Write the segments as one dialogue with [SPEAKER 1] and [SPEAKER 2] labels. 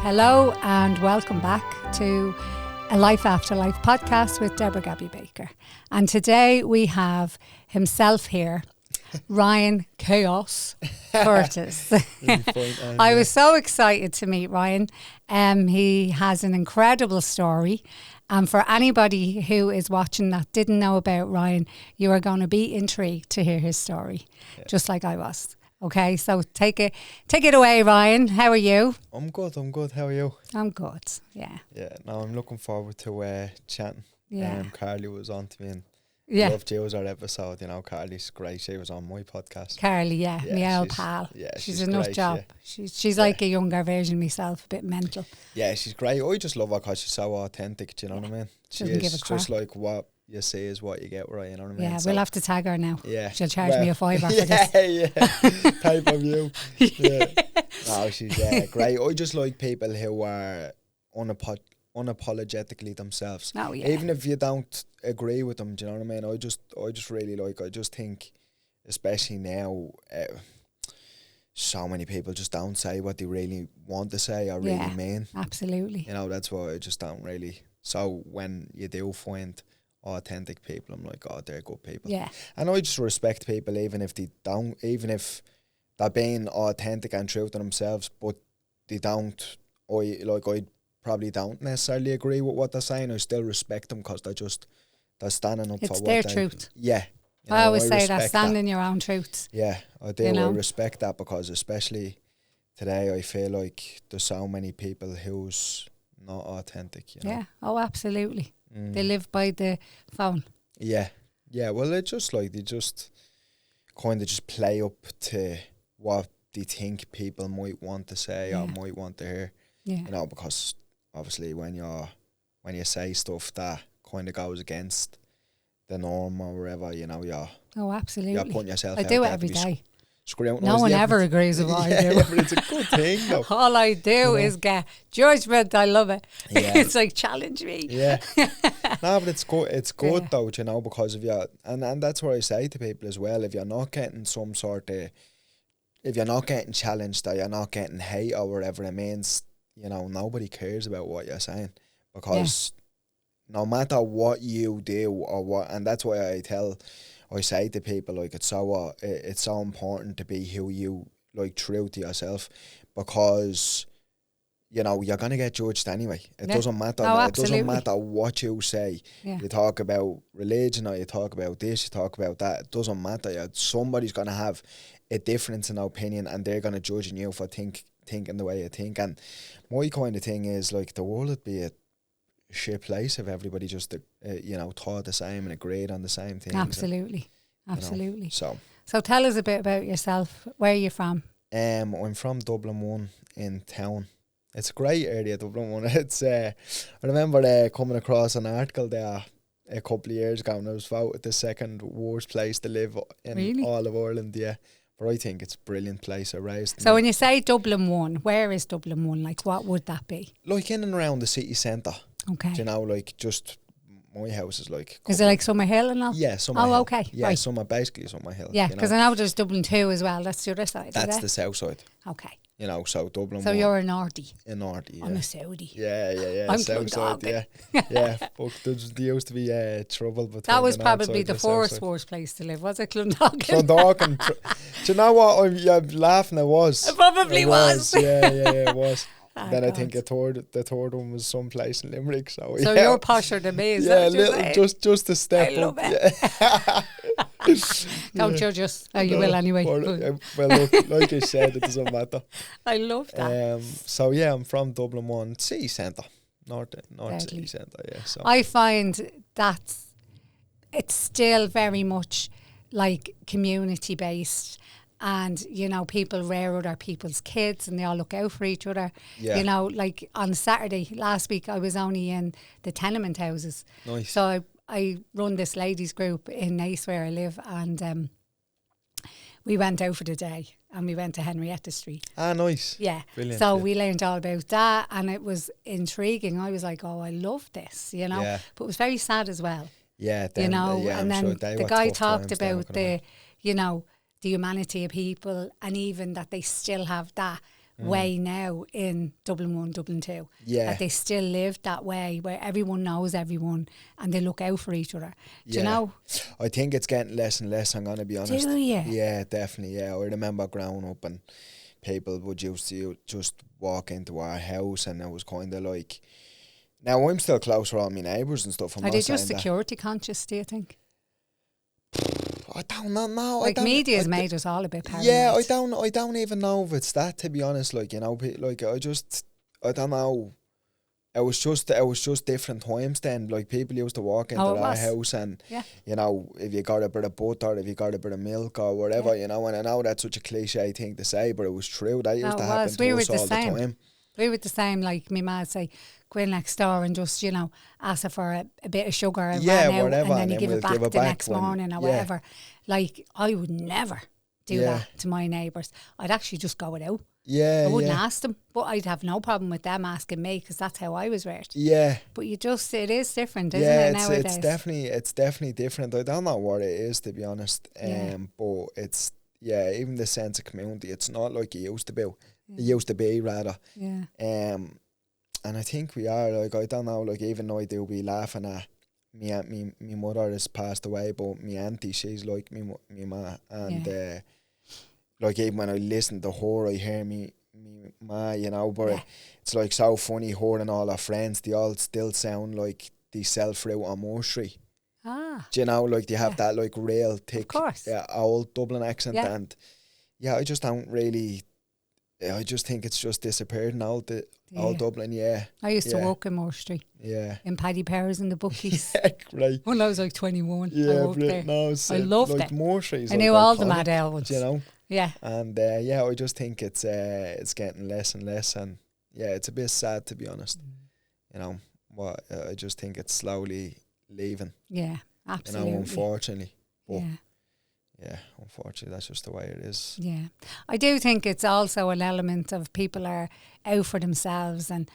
[SPEAKER 1] Hello and welcome back to A Life Afterlife Podcast with Deborah Gabby Baker. And today we have himself here, Ryan Chaos Curtis. I was so excited to meet Ryan. He has an incredible story. And for anybody who is watching that didn't know about Ryan, you are going to be intrigued to hear his story, just like I was. Okay, so take it away, Ryan. How are you?
[SPEAKER 2] I'm good. How are you?
[SPEAKER 1] I'm good, yeah.
[SPEAKER 2] Yeah, no, I'm looking forward to chatting.
[SPEAKER 1] Yeah.
[SPEAKER 2] Carly was on to me and
[SPEAKER 1] Yeah.
[SPEAKER 2] loved you as our episode. You know, Carly's great. She was on my podcast.
[SPEAKER 1] Carly, yeah, my old
[SPEAKER 2] she's-
[SPEAKER 1] pal.
[SPEAKER 2] yeah,
[SPEAKER 1] she's
[SPEAKER 2] she's
[SPEAKER 1] a nut
[SPEAKER 2] great,
[SPEAKER 1] job.
[SPEAKER 2] yeah.
[SPEAKER 1] She's like a younger version of myself, a bit mental.
[SPEAKER 2] Yeah, she's great. I just love her because she's so authentic, do you know what I mean? She
[SPEAKER 1] Doesn't give
[SPEAKER 2] is
[SPEAKER 1] a crap.
[SPEAKER 2] just like what you see is what you get, right? You know what I mean?
[SPEAKER 1] Yeah,
[SPEAKER 2] So,
[SPEAKER 1] we'll have to tag her now.
[SPEAKER 2] yeah.
[SPEAKER 1] She'll charge me a $5 for
[SPEAKER 2] yeah,
[SPEAKER 1] this.
[SPEAKER 2] yeah. Type of you. Yeah. No, she's great. I just like people who are unapologetically themselves.
[SPEAKER 1] Oh, yeah.
[SPEAKER 2] Even if you don't agree with them, do you know what I mean? I just really like, I just think, especially now, so many people just don't say what they really want to say or really mean.
[SPEAKER 1] Absolutely.
[SPEAKER 2] You know, that's why I just don't really. So when you do find authentic people, I'm like, oh, they're good people.
[SPEAKER 1] Yeah.
[SPEAKER 2] And I just respect people even if they're being authentic and true to themselves, but they don't, I probably don't necessarily agree with what they're saying. I still respect them because they're standing up for
[SPEAKER 1] It's
[SPEAKER 2] what
[SPEAKER 1] their
[SPEAKER 2] they...
[SPEAKER 1] truth.
[SPEAKER 2] Yeah. You
[SPEAKER 1] I
[SPEAKER 2] know,
[SPEAKER 1] always say that,
[SPEAKER 2] respect
[SPEAKER 1] stand in your own truths.
[SPEAKER 2] Yeah, I do.
[SPEAKER 1] You know?
[SPEAKER 2] I respect that because especially today I feel like there's so many people who's not authentic, you know?
[SPEAKER 1] Yeah, oh, absolutely. They live by the phone.
[SPEAKER 2] Yeah. Yeah, well, it's just like they just kind of just play up to what they think people might want to say or might want to hear.
[SPEAKER 1] Yeah.
[SPEAKER 2] You know, because obviously when you say stuff that kind of goes against the norm or whatever, you know,
[SPEAKER 1] Oh, absolutely.
[SPEAKER 2] you're putting yourself
[SPEAKER 1] I
[SPEAKER 2] out
[SPEAKER 1] do it
[SPEAKER 2] there
[SPEAKER 1] every
[SPEAKER 2] to be
[SPEAKER 1] day.
[SPEAKER 2] screwed.
[SPEAKER 1] No one ever agrees with what I do.
[SPEAKER 2] Yeah, but it's a good thing, though.
[SPEAKER 1] All I do is get judgment. I love it.
[SPEAKER 2] Yeah.
[SPEAKER 1] It's like, challenge me.
[SPEAKER 2] Yeah. No, but it's good. It's good though, you know, because if you and that's what I say to people as well. If you're not getting some sort of, if you're not getting challenged or you're not getting hate or whatever, it means, you know, nobody cares about what you're saying because no matter what you do or what, and that's why I say to people, like, it's so important to be who you, like, true to yourself, because, you know, you're going to get judged anyway. It doesn't matter.
[SPEAKER 1] Oh,
[SPEAKER 2] it doesn't matter what you say.
[SPEAKER 1] Yeah.
[SPEAKER 2] You talk about religion or you talk about this, you talk about that. It doesn't matter. Somebody's going to have a difference in opinion and they're going to judge you for thinking the way you think. And my kind of thing is, like, the world would be a shit place if everybody just you know, thought the same and agreed on the same things.
[SPEAKER 1] Absolutely.
[SPEAKER 2] You know,
[SPEAKER 1] So tell us a bit about yourself. Where are you from?
[SPEAKER 2] I'm from Dublin 1 in town. It's a great area, Dublin 1. It's I remember coming across an article there a couple of years ago and it was voted the second worst place to live in all of Ireland, yeah. But I think it's a brilliant place. I raised.
[SPEAKER 1] So when you say Dublin 1, where is Dublin 1? Like, what would that be?
[SPEAKER 2] Like in and around the city centre.
[SPEAKER 1] Okay.
[SPEAKER 2] Do you know, like, just my house is like...
[SPEAKER 1] Is it like Summer Hill and all?
[SPEAKER 2] Yeah, Summer Hill.
[SPEAKER 1] Oh, okay.
[SPEAKER 2] Yeah,
[SPEAKER 1] right.
[SPEAKER 2] basically Summer Hill.
[SPEAKER 1] Yeah, because I know there's Dublin 2 as well. That's the other side,
[SPEAKER 2] That's
[SPEAKER 1] is
[SPEAKER 2] the south side.
[SPEAKER 1] Okay.
[SPEAKER 2] You know, so Dublin.
[SPEAKER 1] So
[SPEAKER 2] 1,
[SPEAKER 1] you're a Nordy.
[SPEAKER 2] a Nordy, yeah.
[SPEAKER 1] I'm a Saudi.
[SPEAKER 2] Yeah.
[SPEAKER 1] I'm
[SPEAKER 2] south side,
[SPEAKER 1] Clondalkin.
[SPEAKER 2] yeah. But there used to be trouble between.
[SPEAKER 1] That was
[SPEAKER 2] the north
[SPEAKER 1] probably
[SPEAKER 2] side
[SPEAKER 1] the
[SPEAKER 2] and south
[SPEAKER 1] fourth
[SPEAKER 2] side.
[SPEAKER 1] worst place to live, was it, Clondalkin?
[SPEAKER 2] Clondalkin. Do you know what? You're laughing. It was.
[SPEAKER 1] It probably was.
[SPEAKER 2] Yeah, it was. Then I
[SPEAKER 1] God.
[SPEAKER 2] think the third one was someplace in Limerick. So
[SPEAKER 1] So you're posher than me, is
[SPEAKER 2] yeah,
[SPEAKER 1] that what you're saying?
[SPEAKER 2] just a step
[SPEAKER 1] I love
[SPEAKER 2] up.
[SPEAKER 1] it. Don't judge us. Oh, you will anyway.
[SPEAKER 2] Well, look, like I said, it doesn't matter.
[SPEAKER 1] I love that.
[SPEAKER 2] So yeah, I'm from Dublin 1 city centre, north
[SPEAKER 1] Deadly.
[SPEAKER 2] city centre. Yeah. So
[SPEAKER 1] I find that it's still very much like community based. And, you know, people rear other people's kids and they all look out for each other.
[SPEAKER 2] Yeah.
[SPEAKER 1] You know, like on Saturday last week, I was only in the tenement houses.
[SPEAKER 2] Nice.
[SPEAKER 1] So I run this ladies group in Nice where I live, and we went out for the day and we went to Henrietta Street.
[SPEAKER 2] Ah, nice.
[SPEAKER 1] Yeah.
[SPEAKER 2] Brilliant.
[SPEAKER 1] So
[SPEAKER 2] yeah.
[SPEAKER 1] we learned all about that and it was intriguing. I was like, oh, I love this, you know.
[SPEAKER 2] Yeah.
[SPEAKER 1] But it was very sad as well.
[SPEAKER 2] Yeah.
[SPEAKER 1] You know,
[SPEAKER 2] yeah,
[SPEAKER 1] and
[SPEAKER 2] I'm
[SPEAKER 1] then
[SPEAKER 2] sure
[SPEAKER 1] the
[SPEAKER 2] were
[SPEAKER 1] guy
[SPEAKER 2] tough
[SPEAKER 1] talked
[SPEAKER 2] times then,
[SPEAKER 1] about the, you know, the humanity of people, and even that they still have that way now in Dublin 1, Dublin 2.
[SPEAKER 2] Yeah.
[SPEAKER 1] That they still live that way where everyone knows everyone and they look out for each other. Do you know?
[SPEAKER 2] I think it's getting less and less, I'm going to be honest.
[SPEAKER 1] Do you?
[SPEAKER 2] Yeah, definitely, yeah. I remember growing up and people would used to just walk into our house and it was kind of like... Now, I'm still close with all my neighbours and stuff.
[SPEAKER 1] Are they just security conscious, do you think?
[SPEAKER 2] I don't know.
[SPEAKER 1] Like, media's made us all a bit paranoid.
[SPEAKER 2] Yeah, I don't even know if it's that, to be honest. Like, you know, like, I don't know. It was just different times then. Like, people used to walk into our house and, you know, if you got a bit of butter, if you got a bit of milk or whatever, you know, and I know that's such a cliche thing to say, but it was true. That used to happen to us all the time.
[SPEAKER 1] We were the same, like, my ma would say, go in next door and just, you know, ask her for a bit of sugar and run out,
[SPEAKER 2] whatever,
[SPEAKER 1] and then you give it back the next morning or whatever. Like, I would never do that to my neighbours. I'd actually just go it out. I wouldn't ask them, but I'd have no problem with them asking me because that's how I was raised. Yeah. But it is different, isn't it, nowadays?
[SPEAKER 2] It's definitely different. I don't know what it is, to be honest. But it's, even the sense of community, it's not like it used to be. It used to be, rather. Yeah. And I think we are, like, I don't know, like, even though I do be laughing at me mother has passed away, but me auntie, she's like me ma, and like, even when I listen to her, I hear me ma, you know, but it's like so funny hearing all our friends, they all still sound like they sell fruit on Moore Street. Do you know, like, they have that, like, real thick, old Dublin accent, and I just don't really... I just think it's just disappeared in old Dublin,
[SPEAKER 1] I used to walk in Moore Street. In Paddy Powers and the bookies.
[SPEAKER 2] Right.
[SPEAKER 1] When I was like 21, I walked there.
[SPEAKER 2] No,
[SPEAKER 1] I loved
[SPEAKER 2] like
[SPEAKER 1] it.
[SPEAKER 2] Moore Street.
[SPEAKER 1] I knew all the mad elves.
[SPEAKER 2] You know?
[SPEAKER 1] Yeah.
[SPEAKER 2] And I just think it's getting less and less, and it's a bit sad, to be honest. You know, I just think it's slowly leaving. Yeah, absolutely. You know, unfortunately. But unfortunately, that's just the way it is. Yeah.
[SPEAKER 1] I do think it's also an element of people are out for themselves, and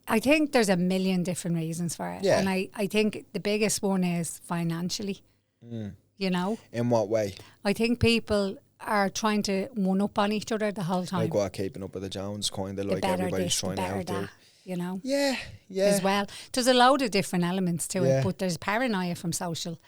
[SPEAKER 1] I think there's a million different reasons for it. Yeah. And I think the biggest one is financially. You know?
[SPEAKER 2] In what way?
[SPEAKER 1] I think people are trying to one up on each other the whole time.
[SPEAKER 2] Like what, keeping up with the Jones, kind of like everybody's trying to outdo.
[SPEAKER 1] You know?
[SPEAKER 2] Yeah.
[SPEAKER 1] As well. There's a load of different elements to it, but there's paranoia from social,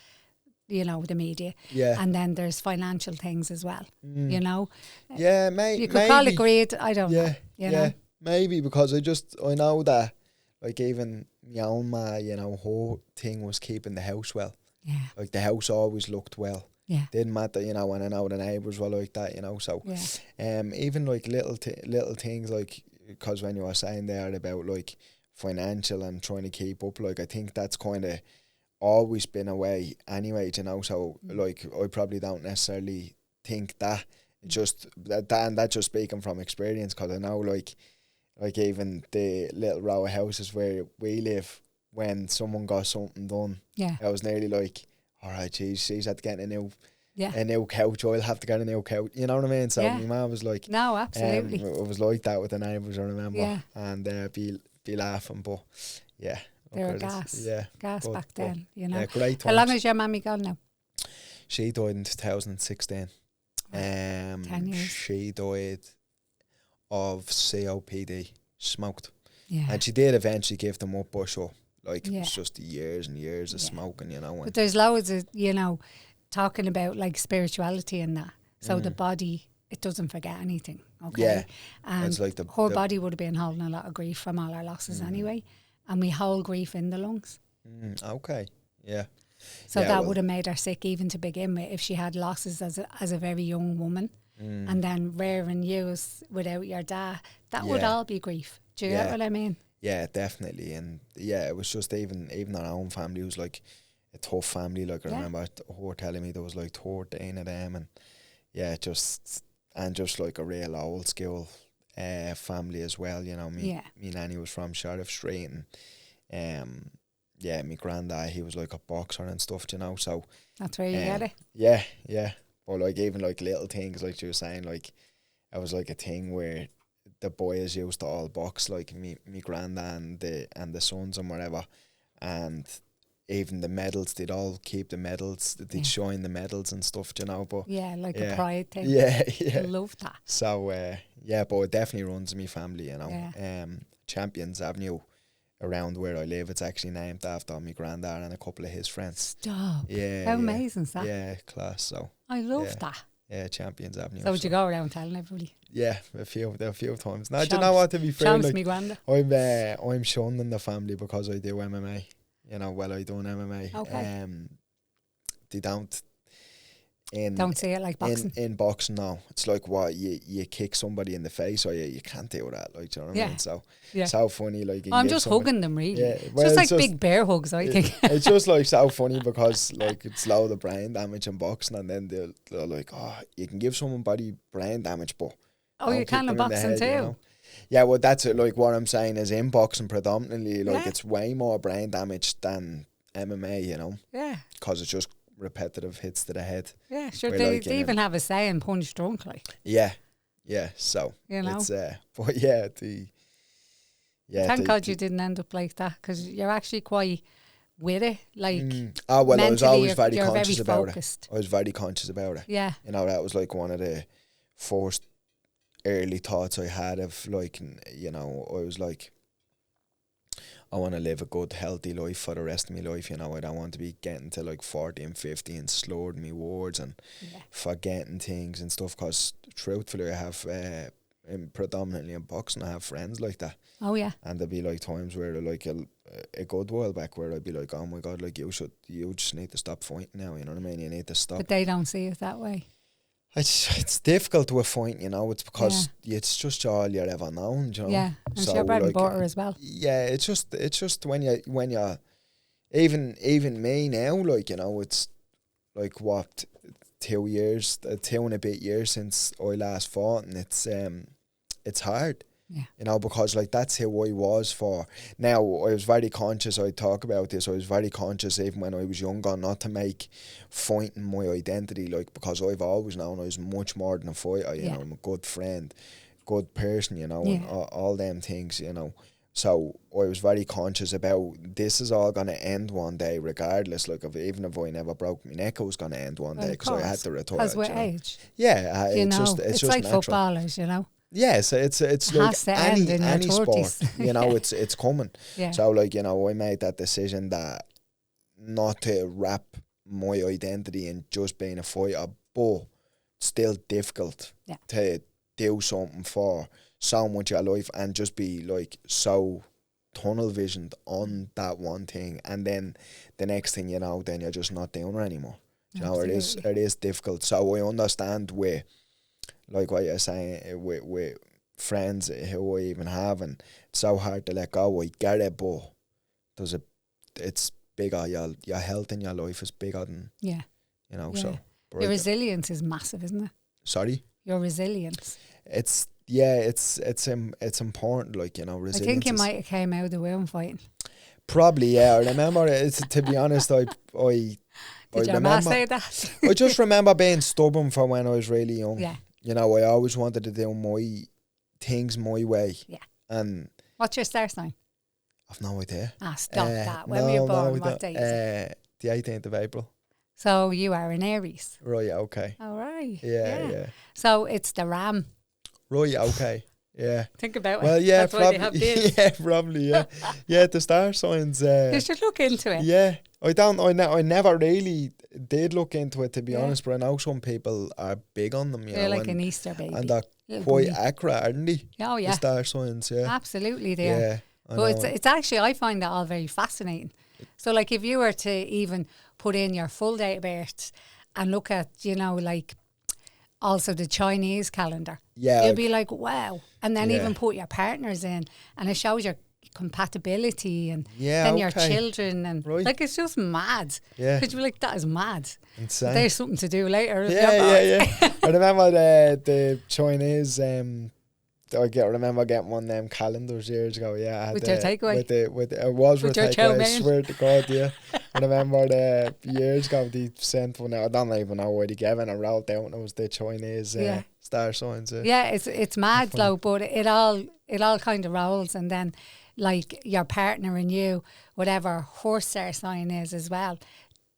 [SPEAKER 1] you know, the media. Yeah. And then there's financial things as well, you know.
[SPEAKER 2] Yeah, maybe.
[SPEAKER 1] You could call it greed, I don't know. You know?
[SPEAKER 2] Maybe, because I know that, like, even my own ma, you know, her thing was keeping the house well. Yeah. Like, the house always looked well. Yeah. Didn't matter, you know, and I know the neighbours were like that, you know, so. Yeah. Even, like, little things, like, because when you were saying there about, like, financial and trying to keep up, like, I think that's kind of always been a way anyway, you know, so, like, I probably don't necessarily think that, just that, and that's just speaking from experience, because I know, like even the little row of houses where we live, when someone got something done, I was nearly like, all right, geez, she's had to get a new couch, I'll have to get a new couch, you know what I mean? So my mum was like,
[SPEAKER 1] no, absolutely.
[SPEAKER 2] It was like that with the neighbours, I remember, and be laughing, but
[SPEAKER 1] they were gas back then, you know.
[SPEAKER 2] Great times.
[SPEAKER 1] How long is your mammy gone now?
[SPEAKER 2] She died in 2016.
[SPEAKER 1] 10 years.
[SPEAKER 2] She died of COPD, smoked. Yeah. And she did eventually give them up, but sure, like, it was just years and years of smoking, you know.
[SPEAKER 1] But there's loads of, you know, talking about, like, spirituality and that. So the body, it doesn't forget anything, okay? Yeah. And it's like her body would have been holding a lot of grief from all our losses anyway. And we hold grief in the lungs.
[SPEAKER 2] Okay, yeah.
[SPEAKER 1] So that would have made her sick even to begin with, if she had losses as a very young woman. And then rearing you without your dad, that would all be grief. Do you get what I mean?
[SPEAKER 2] Yeah, definitely. And it was just even our own family was like a tough family. Like, I remember her telling me there was like 13 of them, and just like a real old school family as well. You know, me nanny was from Sheriff Street, and my granddad, he was like a boxer and stuff, you know. So
[SPEAKER 1] that's where you get it.
[SPEAKER 2] Yeah. But, like, even, like, little things, like you were saying, like, it was, like, a thing where the boys used to all box, like, me granddad and the sons and whatever, and even the medals, they'd all keep the medals, they'd shine the medals and stuff, you know. But
[SPEAKER 1] like a pride thing.
[SPEAKER 2] Yeah.
[SPEAKER 1] I love that.
[SPEAKER 2] So, Yeah, but it definitely runs in my family, you know.
[SPEAKER 1] Yeah.
[SPEAKER 2] Champions Avenue around where I live, it's actually named after my granddad and a couple of his friends.
[SPEAKER 1] Stop.
[SPEAKER 2] Yeah.
[SPEAKER 1] How amazing is that?
[SPEAKER 2] Yeah, class. So
[SPEAKER 1] I love that.
[SPEAKER 2] Yeah, Champions Avenue.
[SPEAKER 1] So would you go around telling everybody?
[SPEAKER 2] Yeah, a few times. Now, do you know what, to be fair,
[SPEAKER 1] Champs
[SPEAKER 2] like,
[SPEAKER 1] me granddad.
[SPEAKER 2] I'm shunned in the family because I do MMA. You know, well, I done MMA.
[SPEAKER 1] Okay.
[SPEAKER 2] They don't
[SPEAKER 1] see it like boxing.
[SPEAKER 2] In boxing, no. It's like what you kick somebody in the face, or you can't do that. Like, do you know what I mean? So so funny. Like,
[SPEAKER 1] I'm just hugging them, really.
[SPEAKER 2] Yeah,
[SPEAKER 1] well, it's just like big bear hugs, I think.
[SPEAKER 2] It's just like so funny because like it's loads of brain damage in boxing, and then they're like, oh, you can give somebody brain damage, but
[SPEAKER 1] you can in boxing too.
[SPEAKER 2] You know? Yeah, well, that's it. Like what I'm saying is in boxing predominantly, like it's way more brain damage than MMA. You know? Yeah. Because it's just repetitive hits to the head.
[SPEAKER 1] Yeah, sure. They even have a saying, punch drunk, like.
[SPEAKER 2] Yeah. So
[SPEAKER 1] you know,
[SPEAKER 2] it's but yeah,
[SPEAKER 1] thank God you didn't end up like that, because you're actually quite with it, like.
[SPEAKER 2] I was always very conscious about
[SPEAKER 1] focused.
[SPEAKER 2] it. I was very conscious about it.
[SPEAKER 1] Yeah.
[SPEAKER 2] You know, that was like one of the first early thoughts I had of like, you know, I was like, I want to live a good, healthy life for the rest of my life. You know, I don't want to be getting to like 40 and 50 and slurred me words and forgetting things and stuff. Because truthfully, I have predominantly in boxing, I have friends like that.
[SPEAKER 1] Oh yeah.
[SPEAKER 2] And there'll be like times where like a good while back where I'd be like, oh my God, like you just need to stop fighting now. You know what I mean? You need to stop.
[SPEAKER 1] But they don't see it that way.
[SPEAKER 2] It's difficult to a point, you know. It's because it's just all you're ever known, you know.
[SPEAKER 1] Yeah, and so your bread and butter as well.
[SPEAKER 2] Yeah, it's just when you're even me now, like, you know, it's like what 2 and a bit years since I last fought, and it's hard. Yeah. You know, because like that's who I was for. Now I was very conscious, I talk about this, I was very conscious even when I was younger not to make fighting my identity, like, because I've always known I was much more than a fighter, you know. I'm a good friend, good person, you know, and all them things, you know. So I was very conscious about this is all going to end one day regardless, like even if I never broke my neck, it was going to end one day because I had to retire.
[SPEAKER 1] As with age.
[SPEAKER 2] Yeah, it's just
[SPEAKER 1] like
[SPEAKER 2] natural.
[SPEAKER 1] Footballers, you know.
[SPEAKER 2] Yes, it's like any sport, you know, it's coming. Yeah. So like, you know, I made that decision that not to wrap my identity in just being a fighter, but still difficult to do something for so much of your life and just be like so tunnel visioned on that one thing, and then the next thing you know, then you're just not doing it anymore. You know, it is difficult. So I understand where, like what you're saying, with friends who I even have, and it's so hard to let go. I get it, but it's bigger. Your health in your life is bigger than you know. Yeah. So
[SPEAKER 1] your resilience is massive, isn't it?
[SPEAKER 2] Sorry,
[SPEAKER 1] your resilience.
[SPEAKER 2] It's important. Like, you know, resilience.
[SPEAKER 1] I think you might have came out of the womb fighting.
[SPEAKER 2] Probably, yeah. I remember. To be honest, I
[SPEAKER 1] Did your ma say that?
[SPEAKER 2] I just remember being stubborn from when I was really young.
[SPEAKER 1] Yeah.
[SPEAKER 2] You know, I always wanted to do my things my way.
[SPEAKER 1] Yeah.
[SPEAKER 2] And
[SPEAKER 1] what's your star sign?
[SPEAKER 2] I've no idea.
[SPEAKER 1] Stop that. When were you born? What date?
[SPEAKER 2] The 18th of April.
[SPEAKER 1] So you are an Aries.
[SPEAKER 2] Right, okay.
[SPEAKER 1] All right.
[SPEAKER 2] Yeah.
[SPEAKER 1] So it's the ram.
[SPEAKER 2] Right, okay. Yeah.
[SPEAKER 1] Think about it.
[SPEAKER 2] Well, yeah,
[SPEAKER 1] that's why they have this.
[SPEAKER 2] Yeah, probably, yeah. Yeah, the star signs.
[SPEAKER 1] You should look into it.
[SPEAKER 2] Yeah. I never really did look into it, to be honest, but I know some people are big on them, you know.
[SPEAKER 1] They're like an Easter baby.
[SPEAKER 2] And they're quite accurate, aren't they?
[SPEAKER 1] Oh, yeah.
[SPEAKER 2] The star signs, yeah.
[SPEAKER 1] Absolutely, they are. But it's actually, I find that all very fascinating. So, like, if you were to even put in your full date of birth and look at, you know, like, also the Chinese calendar, you'd be like, wow. And then even put your partners in, and it shows your compatibility, and then your children, and like, it's just mad. Yeah, because you're like, that is mad. Insane. There's something to do later.
[SPEAKER 2] Yeah. I remember the Chinese. I remember getting one of them calendars years ago. Yeah, I had
[SPEAKER 1] with your takeaway.
[SPEAKER 2] It was with your takeaway. I swear to God, yeah. I remember the years ago they sent one out. I don't even know why they gave it. I wrote down it was the Chinese star signs.
[SPEAKER 1] Yeah, it's mad though, but it all kind of rolls, and then like your partner and you, whatever her star sign is as well,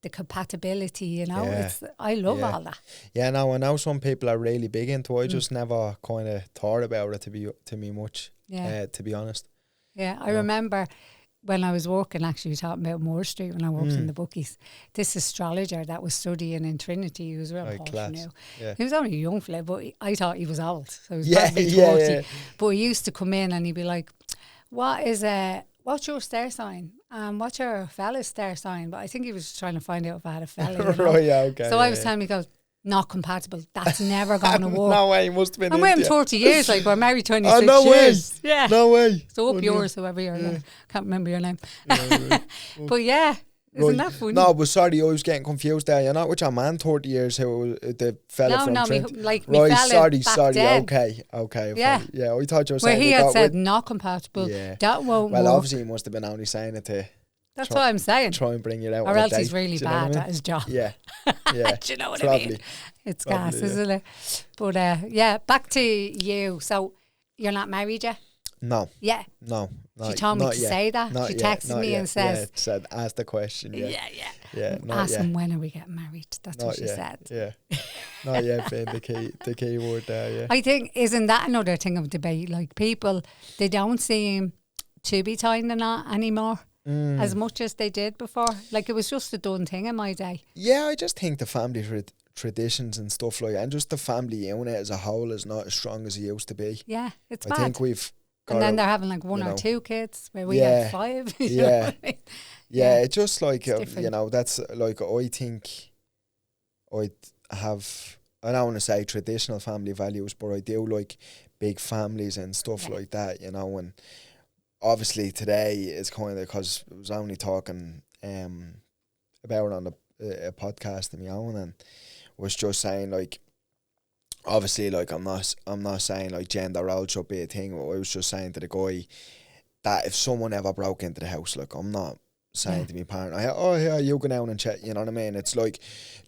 [SPEAKER 1] the compatibility, you know.
[SPEAKER 2] Yeah.
[SPEAKER 1] I love all that.
[SPEAKER 2] Yeah, no, I know some people are really big into it. I just never kind of thought about it to me much, to be honest.
[SPEAKER 1] Yeah, I remember when I was working, actually talking about Moore Street when I worked in the bookies, this astrologer that was studying in Trinity, he was real posh now. Yeah. He was only a young fella, but I thought he was old. So he was probably 40. Yeah. But he used to come in and he'd be like, what's your star sign? What's your fella's star sign? But I think he was trying to find out if I had a fella. You know?
[SPEAKER 2] Right, yeah, okay.
[SPEAKER 1] So I was telling him, he goes, not compatible. That's never going to work.
[SPEAKER 2] No way, he must have been.
[SPEAKER 1] I'm waiting 40 years, like we're married 26
[SPEAKER 2] years. No way.
[SPEAKER 1] Yeah.
[SPEAKER 2] No way.
[SPEAKER 1] So up yours, whoever your name. Can't remember your name. But yeah, isn't that funny?
[SPEAKER 2] No, but sorry, I was getting confused there. You're not with your man 30 years, who the fella from Trent.
[SPEAKER 1] Me
[SPEAKER 2] right,
[SPEAKER 1] fella
[SPEAKER 2] sorry.
[SPEAKER 1] Then.
[SPEAKER 2] Okay.
[SPEAKER 1] Yeah.
[SPEAKER 2] Yeah, I thought you were saying.
[SPEAKER 1] Where he had said not compatible. Yeah. That won't work.
[SPEAKER 2] Well, obviously he must have been only saying it to...
[SPEAKER 1] That's what I'm saying.
[SPEAKER 2] Try and bring you out.
[SPEAKER 1] Or else he's really bad at his job.
[SPEAKER 2] Yeah.
[SPEAKER 1] Do you know what I mean? It's gas, isn't it? But back to you. So you're not married yet?
[SPEAKER 2] No.
[SPEAKER 1] Yeah.
[SPEAKER 2] No.
[SPEAKER 1] She told me to say that. She texted me and says...
[SPEAKER 2] said, ask the question. Yeah.
[SPEAKER 1] Ask him, when are we getting married? That's what she said.
[SPEAKER 2] Yeah. Not yet being the key word there, yeah.
[SPEAKER 1] I think, isn't that another thing of debate? Like people, they don't seem to be tying the knot anymore as much as they did before. Like it was just a done thing in my day.
[SPEAKER 2] Yeah, I just think the family traditions and stuff like that, and just the family unit as a whole is not as strong as it used to be.
[SPEAKER 1] Yeah, it's
[SPEAKER 2] bad. I think we've got...
[SPEAKER 1] And then they're having like one or two kids where we had 5. You know what I mean?
[SPEAKER 2] Yeah, it's just like, you know, that's like, I think I don't want to say traditional family values, but I do like big families and stuff like that, you know. And obviously today is kind of, because I was only talking about it on a podcast of my own, and was just saying, like, obviously, like, I'm not saying like gender role should be a thing. I was just saying to the guy that if someone ever broke into the house, like, I'm not saying to my parent, you go down and check, you know what I mean? It's like,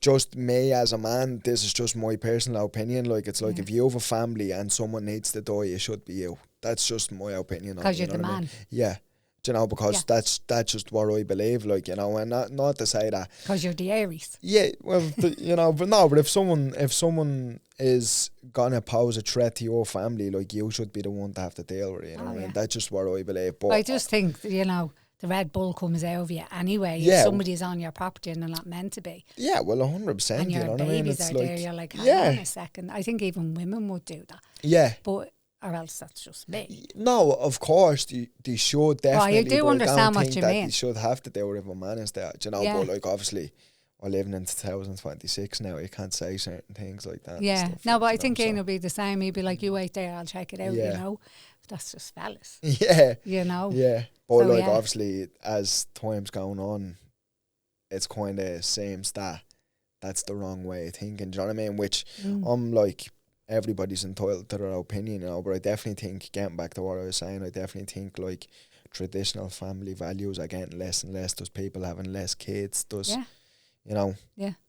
[SPEAKER 2] just me as a man, this is just my personal opinion. Like, it's like, if you have a family and someone needs to die, it should be you. That's just my opinion.
[SPEAKER 1] Because you're the man.
[SPEAKER 2] I mean? Yeah. Do you know, because that's just what I believe, like, you know, and not to say that.
[SPEAKER 1] Because you're the Aries.
[SPEAKER 2] Yeah, well, you know, but if someone is gonna pose a threat to your family, like, you should be the one to have to deal with it, you know what I mean? That's just what I believe. But
[SPEAKER 1] I just think, you know, the Red Bull comes out of you anyway. Yeah. If somebody's on your property and they're not meant to be.
[SPEAKER 2] Yeah, well, 100%.
[SPEAKER 1] And your babies are there, you're like, hang on a second. I think even women would do that.
[SPEAKER 2] Yeah.
[SPEAKER 1] But, or else that's just me.
[SPEAKER 2] No, of course, they should definitely.
[SPEAKER 1] I do understand what you mean.
[SPEAKER 2] They should have to do it if a man is there, you know, but like, obviously, we're living in 2026 now, you can't say certain things like that.
[SPEAKER 1] Yeah, no, but I think Ian will be the same. He'd be like, you wait there, I'll check it out, you know. That's just fellas.
[SPEAKER 2] Yeah.
[SPEAKER 1] You know?
[SPEAKER 2] Yeah. But so, like, obviously, as time's going on, it's kind of seems that that's the wrong way of thinking, do you know what I mean? Which I'm like, everybody's entitled to their opinion, you know, but I definitely think, getting back to what I was saying, I definitely think, like, traditional family values are getting less and less. There's people having less kids. You know,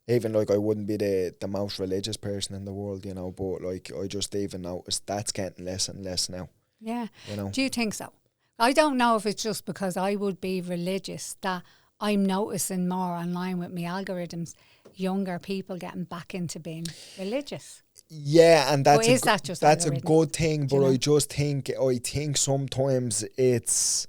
[SPEAKER 2] even like, I wouldn't be the most religious person in the world, you know, but like, I just even noticed that's getting less and less now.
[SPEAKER 1] Yeah.
[SPEAKER 2] You know?
[SPEAKER 1] Do you think so? I don't know if it's just because I would be religious that I'm noticing more online with my algorithms, younger people getting back into being religious.
[SPEAKER 2] Yeah, and that's
[SPEAKER 1] that's
[SPEAKER 2] a good thing, but I think sometimes it's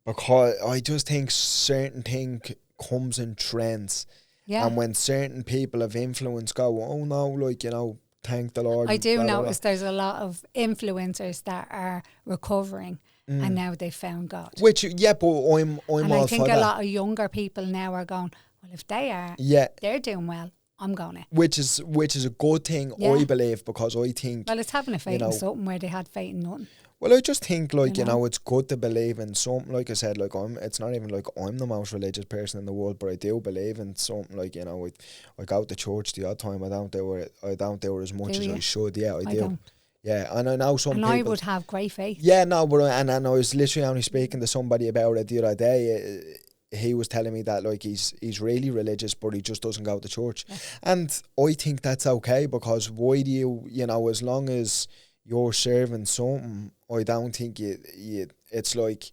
[SPEAKER 2] because I just think certain thing comes in trends. Yeah. And when certain people of influence go, oh no, like, you know, thank the Lord.
[SPEAKER 1] I do notice there's a lot of influencers that are recovering and now they've found God.
[SPEAKER 2] Which, yeah, but I'm all for that. And I think
[SPEAKER 1] a lot of younger people now are going, well, if they are, they're doing well, I'm going to.
[SPEAKER 2] Which is a good thing, I believe, because I think...
[SPEAKER 1] Well, it's having a faith in something where they had faith in nothing.
[SPEAKER 2] Well, I just think, like, you know, it's good to believe in something. Like I said, like, it's not even like I'm the most religious person in the world, but I do believe in something. Like, you know, I go to church the odd time. I don't do it as much as I should. Yeah, I do. Don't. Yeah, and I know some people...
[SPEAKER 1] I would have great faith.
[SPEAKER 2] Yeah, no, but and I was literally only speaking to somebody about it the other day. He was telling me that, like, he's really religious, but he just doesn't go to church. Yeah. And I think that's okay, because why do you know, as long as you're serving something, I don't think it's like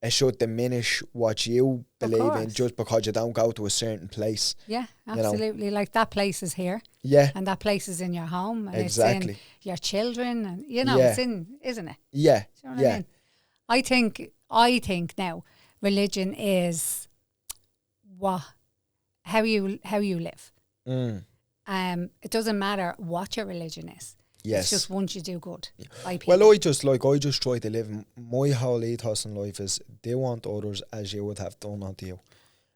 [SPEAKER 2] it should diminish what you believe in just because you don't go to a certain place.
[SPEAKER 1] Yeah, absolutely. You know? Like that place is here.
[SPEAKER 2] Yeah.
[SPEAKER 1] And that place is in your home. And
[SPEAKER 2] exactly.
[SPEAKER 1] It's in your children. And, it's in, isn't it?
[SPEAKER 2] Yeah.
[SPEAKER 1] Do you know what I mean? I think now religion is how you live. It doesn't matter what your religion is.
[SPEAKER 2] Yes.
[SPEAKER 1] It's just once you do good by people.
[SPEAKER 2] Well, I just try to live. My whole ethos in life is do unto others as you would have done unto you.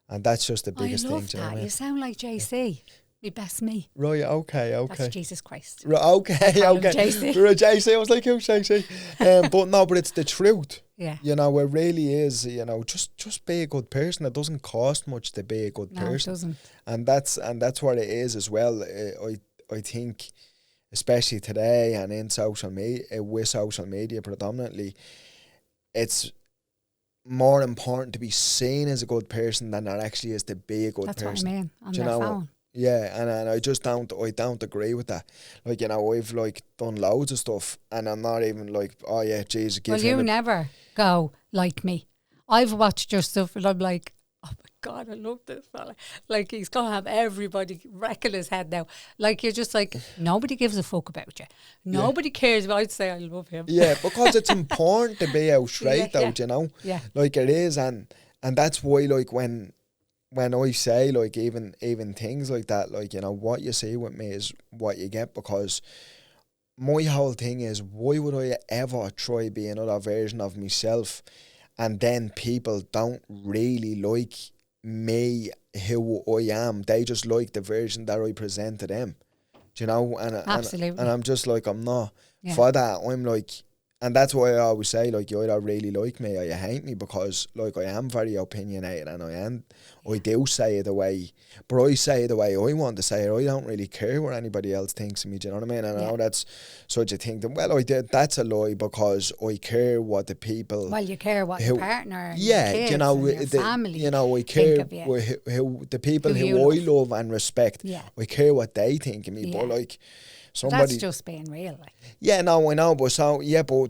[SPEAKER 2] And that's just the biggest thing.
[SPEAKER 1] I love that. You sound like JC. Me best me.
[SPEAKER 2] Right, okay.
[SPEAKER 1] That's Jesus Christ.
[SPEAKER 2] Right, okay.
[SPEAKER 1] JC.
[SPEAKER 2] Right, JC. I was like, who's JC? But it's the truth.
[SPEAKER 1] Yeah.
[SPEAKER 2] You know, it really is, just be a good person. It doesn't cost much to be a good person.
[SPEAKER 1] No, it doesn't.
[SPEAKER 2] And that's what it is as well. I think, especially today and in social media, with social media predominantly, it's more important to be seen as a good person than it actually is to be a good person.
[SPEAKER 1] That's what I mean, on
[SPEAKER 2] their
[SPEAKER 1] phone.
[SPEAKER 2] Yeah, and I just don't agree with that. Like, I've done loads of stuff and I'm not even like, oh yeah, Jesus, give him.
[SPEAKER 1] Well, you never go like me. I've watched your stuff and I'm like, oh my God, I love this fella. Like, he's going to have everybody wrecking his head now. Like, you're just like, nobody gives a fuck about you. Nobody cares. But I'd say I love him.
[SPEAKER 2] Yeah, because it's important to be out straight out,
[SPEAKER 1] Yeah.
[SPEAKER 2] Like, it is. And that's why, like, when I say, like, even things like that, like, what you see with me is what you get, because my whole thing is, why would I ever try be another version of myself and then people don't really like me, who I am? They just like the version that I present to them. Do you know?
[SPEAKER 1] Absolutely.
[SPEAKER 2] And I'm just like, I'm not for that. I'm like, and that's why I always say, like, you either really like me or you hate me, because, like, I am very opinionated and I do say it the way, but I say it the way I want to say it. I don't really care what anybody else thinks of me, do you know what I mean? And I know that's such a thing. That's a lie, because I care what the people...
[SPEAKER 1] Well, you care what your partner and your kids and your family
[SPEAKER 2] I care who the people who I love and respect.
[SPEAKER 1] Yeah.
[SPEAKER 2] I care what they think of me, but, like...
[SPEAKER 1] That's just being real, like.
[SPEAKER 2] Yeah, no, I know, but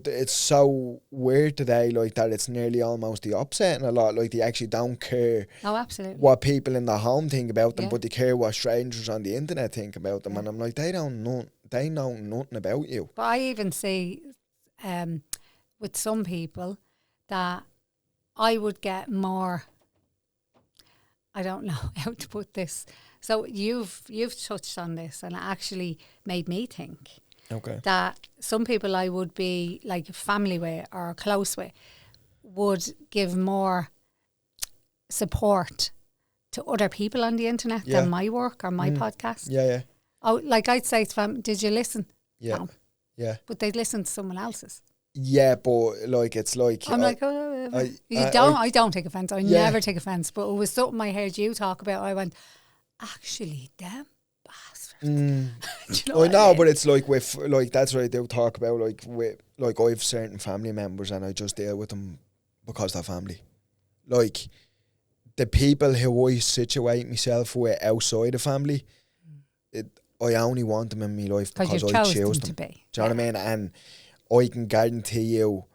[SPEAKER 2] it's so weird today, like, that it's nearly almost the opposite, and a lot, like, they actually don't care.
[SPEAKER 1] Oh, absolutely.
[SPEAKER 2] What people in the home think about them, but they care what strangers on the internet think about them, and I'm like, they know nothing about you.
[SPEAKER 1] But I even see, with some people, that I would get more. I don't know how to put this. So you've touched on this, and it actually made me think that some people I would be like family with or close with would give more support to other people on the internet than my work or my podcast.
[SPEAKER 2] Yeah.
[SPEAKER 1] Oh, like I'd say to them, did you listen?
[SPEAKER 2] Yeah.
[SPEAKER 1] No.
[SPEAKER 2] Yeah.
[SPEAKER 1] But they'd listen to someone else's.
[SPEAKER 2] Yeah, but like it's like
[SPEAKER 1] I'm I don't take offence. I never take offence. But it was something I heard you talk about. I went, actually, them bastards.
[SPEAKER 2] I know, but it's like with like that's what I do talk about. Like with like I have certain family members, and I just deal with them because they're family. Like the people who I situate myself with outside the family, I only want them in my life because I choose them. Do you know what I mean? And I can guarantee you,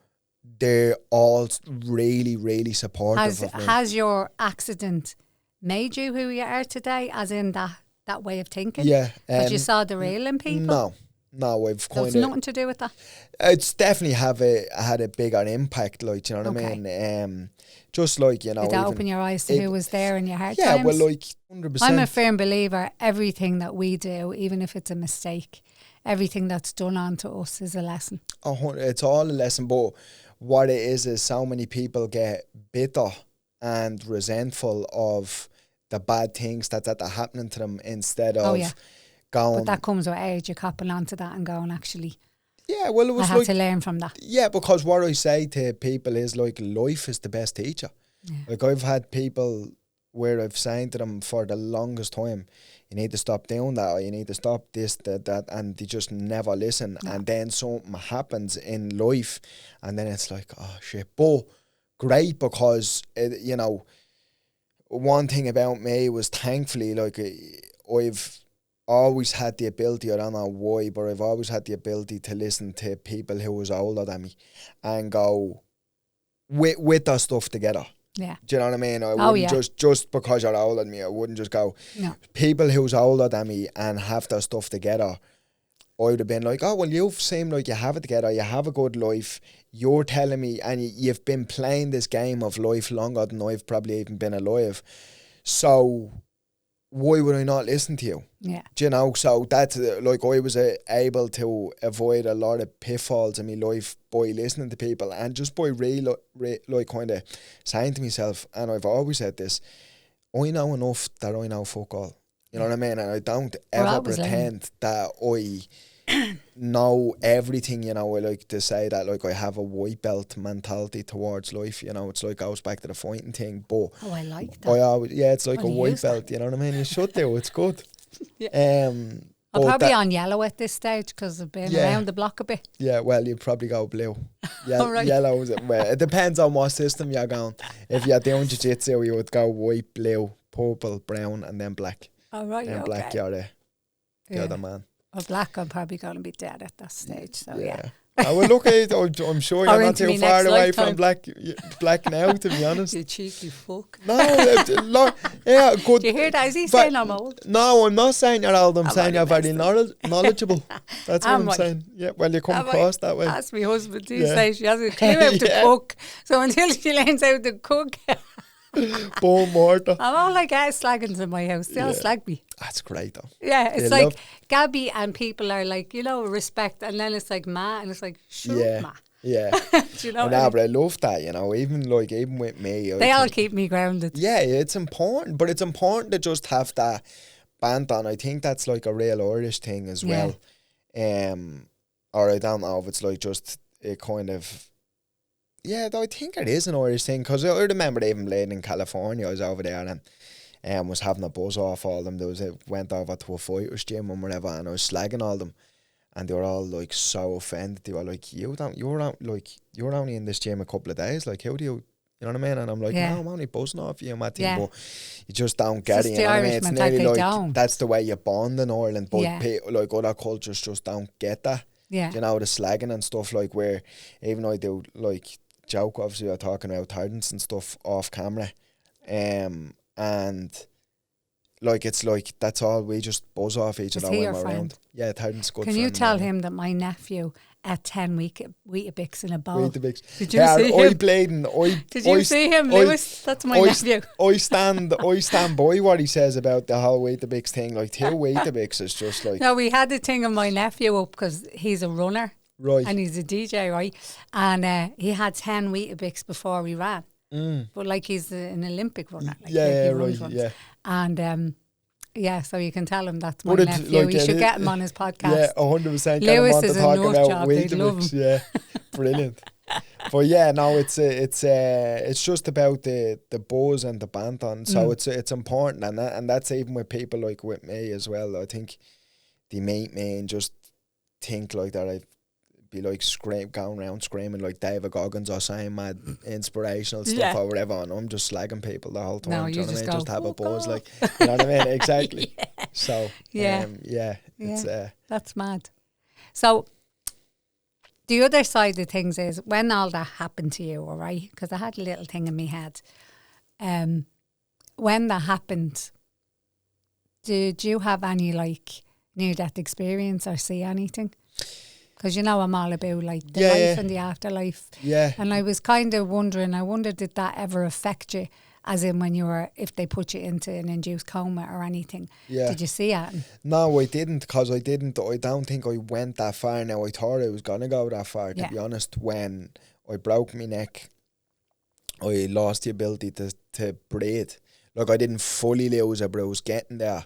[SPEAKER 2] they're all really, really supportive of me.
[SPEAKER 1] Has your accident made you who you are today, as in that way of thinking?
[SPEAKER 2] Yeah.
[SPEAKER 1] Because you saw the real in people?
[SPEAKER 2] No, I've kind of...
[SPEAKER 1] It's nothing to do with that?
[SPEAKER 2] It's definitely had a bigger impact, like, do you know what I mean? Just like, you know...
[SPEAKER 1] Did that open your eyes to who was there in your hard times?
[SPEAKER 2] Yeah, well, like, 100%.
[SPEAKER 1] I'm a firm believer, everything that we do, even if it's a mistake, everything that's done onto us is a lesson.
[SPEAKER 2] It's all a lesson, but what it is so many people get bitter and resentful of the bad things that are happening to them instead of going...
[SPEAKER 1] But that comes with age, you're copping onto that and going, actually...
[SPEAKER 2] Yeah, well, it was
[SPEAKER 1] I had to learn from that.
[SPEAKER 2] Yeah, because what I say to people is, like, life is the best teacher. Yeah. Like, I've had people where I've saying to them for the longest time, you need to stop doing that, or you need to stop this, that, and they just never listen. No. And then something happens in life, and then it's like, oh, shit. But great, because, you know, one thing about me was, thankfully, like, I've always had the ability, I don't know why, but I've always had the ability to listen to people who was older than me and go, with their stuff together.
[SPEAKER 1] Yeah.
[SPEAKER 2] Do you know what I mean? I wouldn't just because you're older than me, I wouldn't just go.
[SPEAKER 1] No.
[SPEAKER 2] People who's older than me and have their stuff together, I would have been like, oh, well, you seem like you have it together, you have a good life, you're telling me, and you've been playing this game of life longer than I've probably even been alive. So why would I not listen to you?
[SPEAKER 1] Yeah.
[SPEAKER 2] Do you know? So that's like I was able to avoid a lot of pitfalls in my life by listening to people and just by like kind of saying to myself, and I've always said this, I know enough that I know fuck all. You know what I mean? And I don't ever pretend that I know everything, you know. I like to say that like I have a white belt mentality towards life, you know. It's like goes back to the fighting thing, but
[SPEAKER 1] I like that.
[SPEAKER 2] It's like a white belt, you know what I mean? You should do, it's good.
[SPEAKER 1] Yeah. I'm probably on yellow at this stage because I've been around the block a bit.
[SPEAKER 2] Yeah, well, you'd probably go blue.
[SPEAKER 1] Right.
[SPEAKER 2] Yellow is well, it depends on what system you're going. If you're doing jiu-jitsu, you would go white, blue, purple, brown, and then black.
[SPEAKER 1] All right,
[SPEAKER 2] and black, you're the other man.
[SPEAKER 1] Well, black, I'm probably going to be dead at that stage. So yeah.
[SPEAKER 2] I will look at it. I'm sure you're not too far away from black now, to be honest.
[SPEAKER 1] You cheeky fuck.
[SPEAKER 2] No, yeah, good.
[SPEAKER 1] Do you hear that? Is he saying I'm old?
[SPEAKER 2] No, I'm not saying you're old. I'm saying you're very knowledgeable. That's what I'm saying. Yeah, well, you come across that way.
[SPEAKER 1] That's my husband. He says she hasn't a clue how to cook. So until she learns how to cook...
[SPEAKER 2] Boom, mortar.
[SPEAKER 1] I'm all like slaggings in my house. They all slag me.
[SPEAKER 2] That's great though.
[SPEAKER 1] Yeah, it's like Gabby and people are like, you know, respect, and then it's like ma, and it's like sure ma.
[SPEAKER 2] Yeah.
[SPEAKER 1] Do you know what I mean?
[SPEAKER 2] But I love that, you know, even with me.
[SPEAKER 1] They all keep me grounded.
[SPEAKER 2] Yeah, it's important, but it's important to just have that band on. I think that's like a real Irish thing as well. Or I don't know if it's like just a kind of... Yeah, I think it is an Irish thing, because I remember even playing in California. I was over there and was having a buzz off all them. Went over to a fighters gym and whatever, and I was slagging all them, and they were all like so offended. They were like, you're only in this gym a couple of days. Like, how do you know what I mean? And I'm like, no, I'm only buzzing off you, Matty. But you just don't get it. You know what I mean? It's nearly like that's the way you bond in Ireland, but like other cultures just don't get that. Yeah, you know, the slagging and stuff, like where even I do like joke, obviously we're talking about tardance and stuff off camera, and like it's like that's all, we just buzz off each other when we're around. Yeah, tardance good.
[SPEAKER 1] Can you tell him that my nephew ate 10 Weetabix in a bowl?
[SPEAKER 2] Weetabix.
[SPEAKER 1] Did you see him?
[SPEAKER 2] Did
[SPEAKER 1] you see him, Lewis? That's my nephew.
[SPEAKER 2] I stand by what he says about the whole Weetabix thing. Like 2 Weetabix is just like...
[SPEAKER 1] No, we had the thing of my nephew up because he's a runner.
[SPEAKER 2] Right.
[SPEAKER 1] And he's a DJ, right? And he had 10 Weetabix before we ran. But like he's an Olympic runner. Like,
[SPEAKER 2] right.
[SPEAKER 1] And so you can tell him that's my nephew. Like, you should get him on his podcast.
[SPEAKER 2] Yeah, 100%.
[SPEAKER 1] Lewis is a nut job. They'd love him.
[SPEAKER 2] Yeah, brilliant. But yeah, no, it's just about the buzz and the banter. So it's important, and that's even with people like with me as well. I think they meet me and just think like that I'd be like going around screaming like David Goggins or saying mad inspirational stuff or whatever, and I'm just slagging people the whole time.
[SPEAKER 1] No,
[SPEAKER 2] you know what I mean? Just have a buzz,
[SPEAKER 1] God.
[SPEAKER 2] like, you know what I mean? Exactly. So
[SPEAKER 1] it's that's mad. So the other side of things is when all that happened to you, all right? Because I had a little thing in my head. When that happened, did you have any like near-death experience or see anything? Because you know I'm all about like the life and the afterlife. Yeah. And I was kind of wondering, did that ever affect you? As in when if they put you into an induced coma or anything. Yeah. Did you see it?
[SPEAKER 2] No, I didn't, because I don't think I went that far. Now, I thought I was going to go that far, to be honest. When I broke my neck, I lost the ability to breathe. Like, I didn't fully lose it, but I was getting there.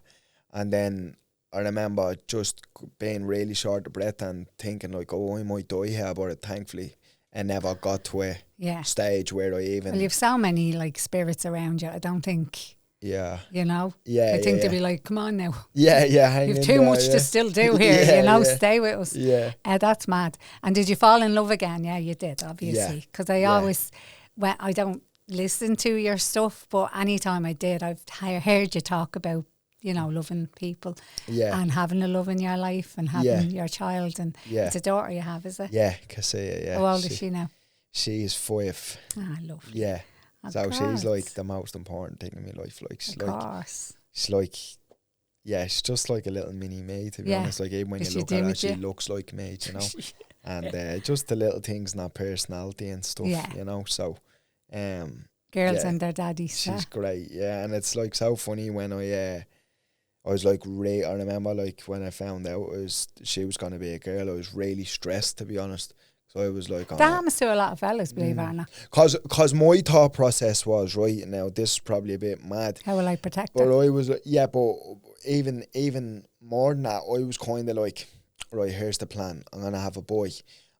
[SPEAKER 2] And then I remember just being really short of breath and thinking like, oh, I might die here, but thankfully I never got to a stage where I even...
[SPEAKER 1] Well, you have so many like spirits around you, I don't think...
[SPEAKER 2] Yeah.
[SPEAKER 1] You know?
[SPEAKER 2] Yeah,
[SPEAKER 1] I think they'd be like, come on now.
[SPEAKER 2] Yeah, hang
[SPEAKER 1] You've too much to still do here, stay with us.
[SPEAKER 2] Yeah.
[SPEAKER 1] That's mad. And did you fall in love again? Yeah, you did, obviously. Because I always... I don't listen to your stuff, but anytime I did, I've heard you talk about loving people and having a love in your life and having your child. And it's a daughter you have, is it?
[SPEAKER 2] Yeah, Cassia, yeah.
[SPEAKER 1] How old is she now?
[SPEAKER 2] She's 5.
[SPEAKER 1] Ah, lovely.
[SPEAKER 2] Yeah.
[SPEAKER 1] Of
[SPEAKER 2] So
[SPEAKER 1] course.
[SPEAKER 2] she's like the most important thing in my life. Like,
[SPEAKER 1] Of course.
[SPEAKER 2] she's like, yeah, she's just like a little mini me, to be
[SPEAKER 1] Yeah.
[SPEAKER 2] honest. Like, even when
[SPEAKER 1] Is
[SPEAKER 2] you
[SPEAKER 1] she
[SPEAKER 2] look at her,
[SPEAKER 1] doing
[SPEAKER 2] she
[SPEAKER 1] you?
[SPEAKER 2] looks like me, you know. And just the little things in her personality and stuff,
[SPEAKER 1] Yeah.
[SPEAKER 2] you know. So,
[SPEAKER 1] Girls
[SPEAKER 2] yeah,
[SPEAKER 1] and their daddies.
[SPEAKER 2] she's great, yeah. And it's like so funny when I was like, I remember like when I found out she was going to be a girl, I was really stressed, to be honest. So I was like,
[SPEAKER 1] That happens to a lot of fellas, believe it or not.
[SPEAKER 2] Because my thought process was, right, now this is probably a bit mad.
[SPEAKER 1] How will I protect
[SPEAKER 2] But
[SPEAKER 1] her?
[SPEAKER 2] I was, but even more than that, I was kind of like, right, here's the plan. I'm going to have a boy.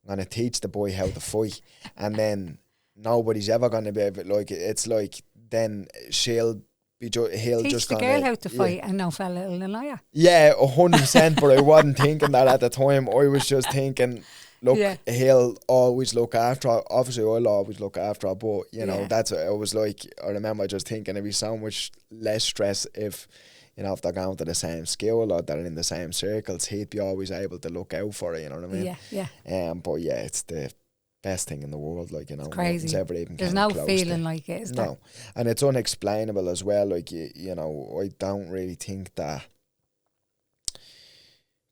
[SPEAKER 2] I'm going to teach the boy how to fight. And then nobody's ever going to be able, like, it's like, then he'll
[SPEAKER 1] Teach
[SPEAKER 2] just
[SPEAKER 1] the
[SPEAKER 2] gonna,
[SPEAKER 1] girl how to fight and no fella will deny her.
[SPEAKER 2] Yeah, 100%, but I wasn't thinking that at the time. I was just thinking, look, he'll always look after her. Obviously, I'll always look after her, but, you know, that's what I was like. I remember just thinking it'd be so much less stress if, you know, if they're going to the same school or they're in the same circles, he'd be always able to look out for her, you know what I mean?
[SPEAKER 1] Yeah.
[SPEAKER 2] But yeah, it's the best thing in the world, like, you know.
[SPEAKER 1] It's crazy.
[SPEAKER 2] Nothing's ever even
[SPEAKER 1] There's
[SPEAKER 2] kinda
[SPEAKER 1] no
[SPEAKER 2] close
[SPEAKER 1] feeling
[SPEAKER 2] to.
[SPEAKER 1] like it, is there?
[SPEAKER 2] No. And it's unexplainable as well. Like, you know, I don't really think that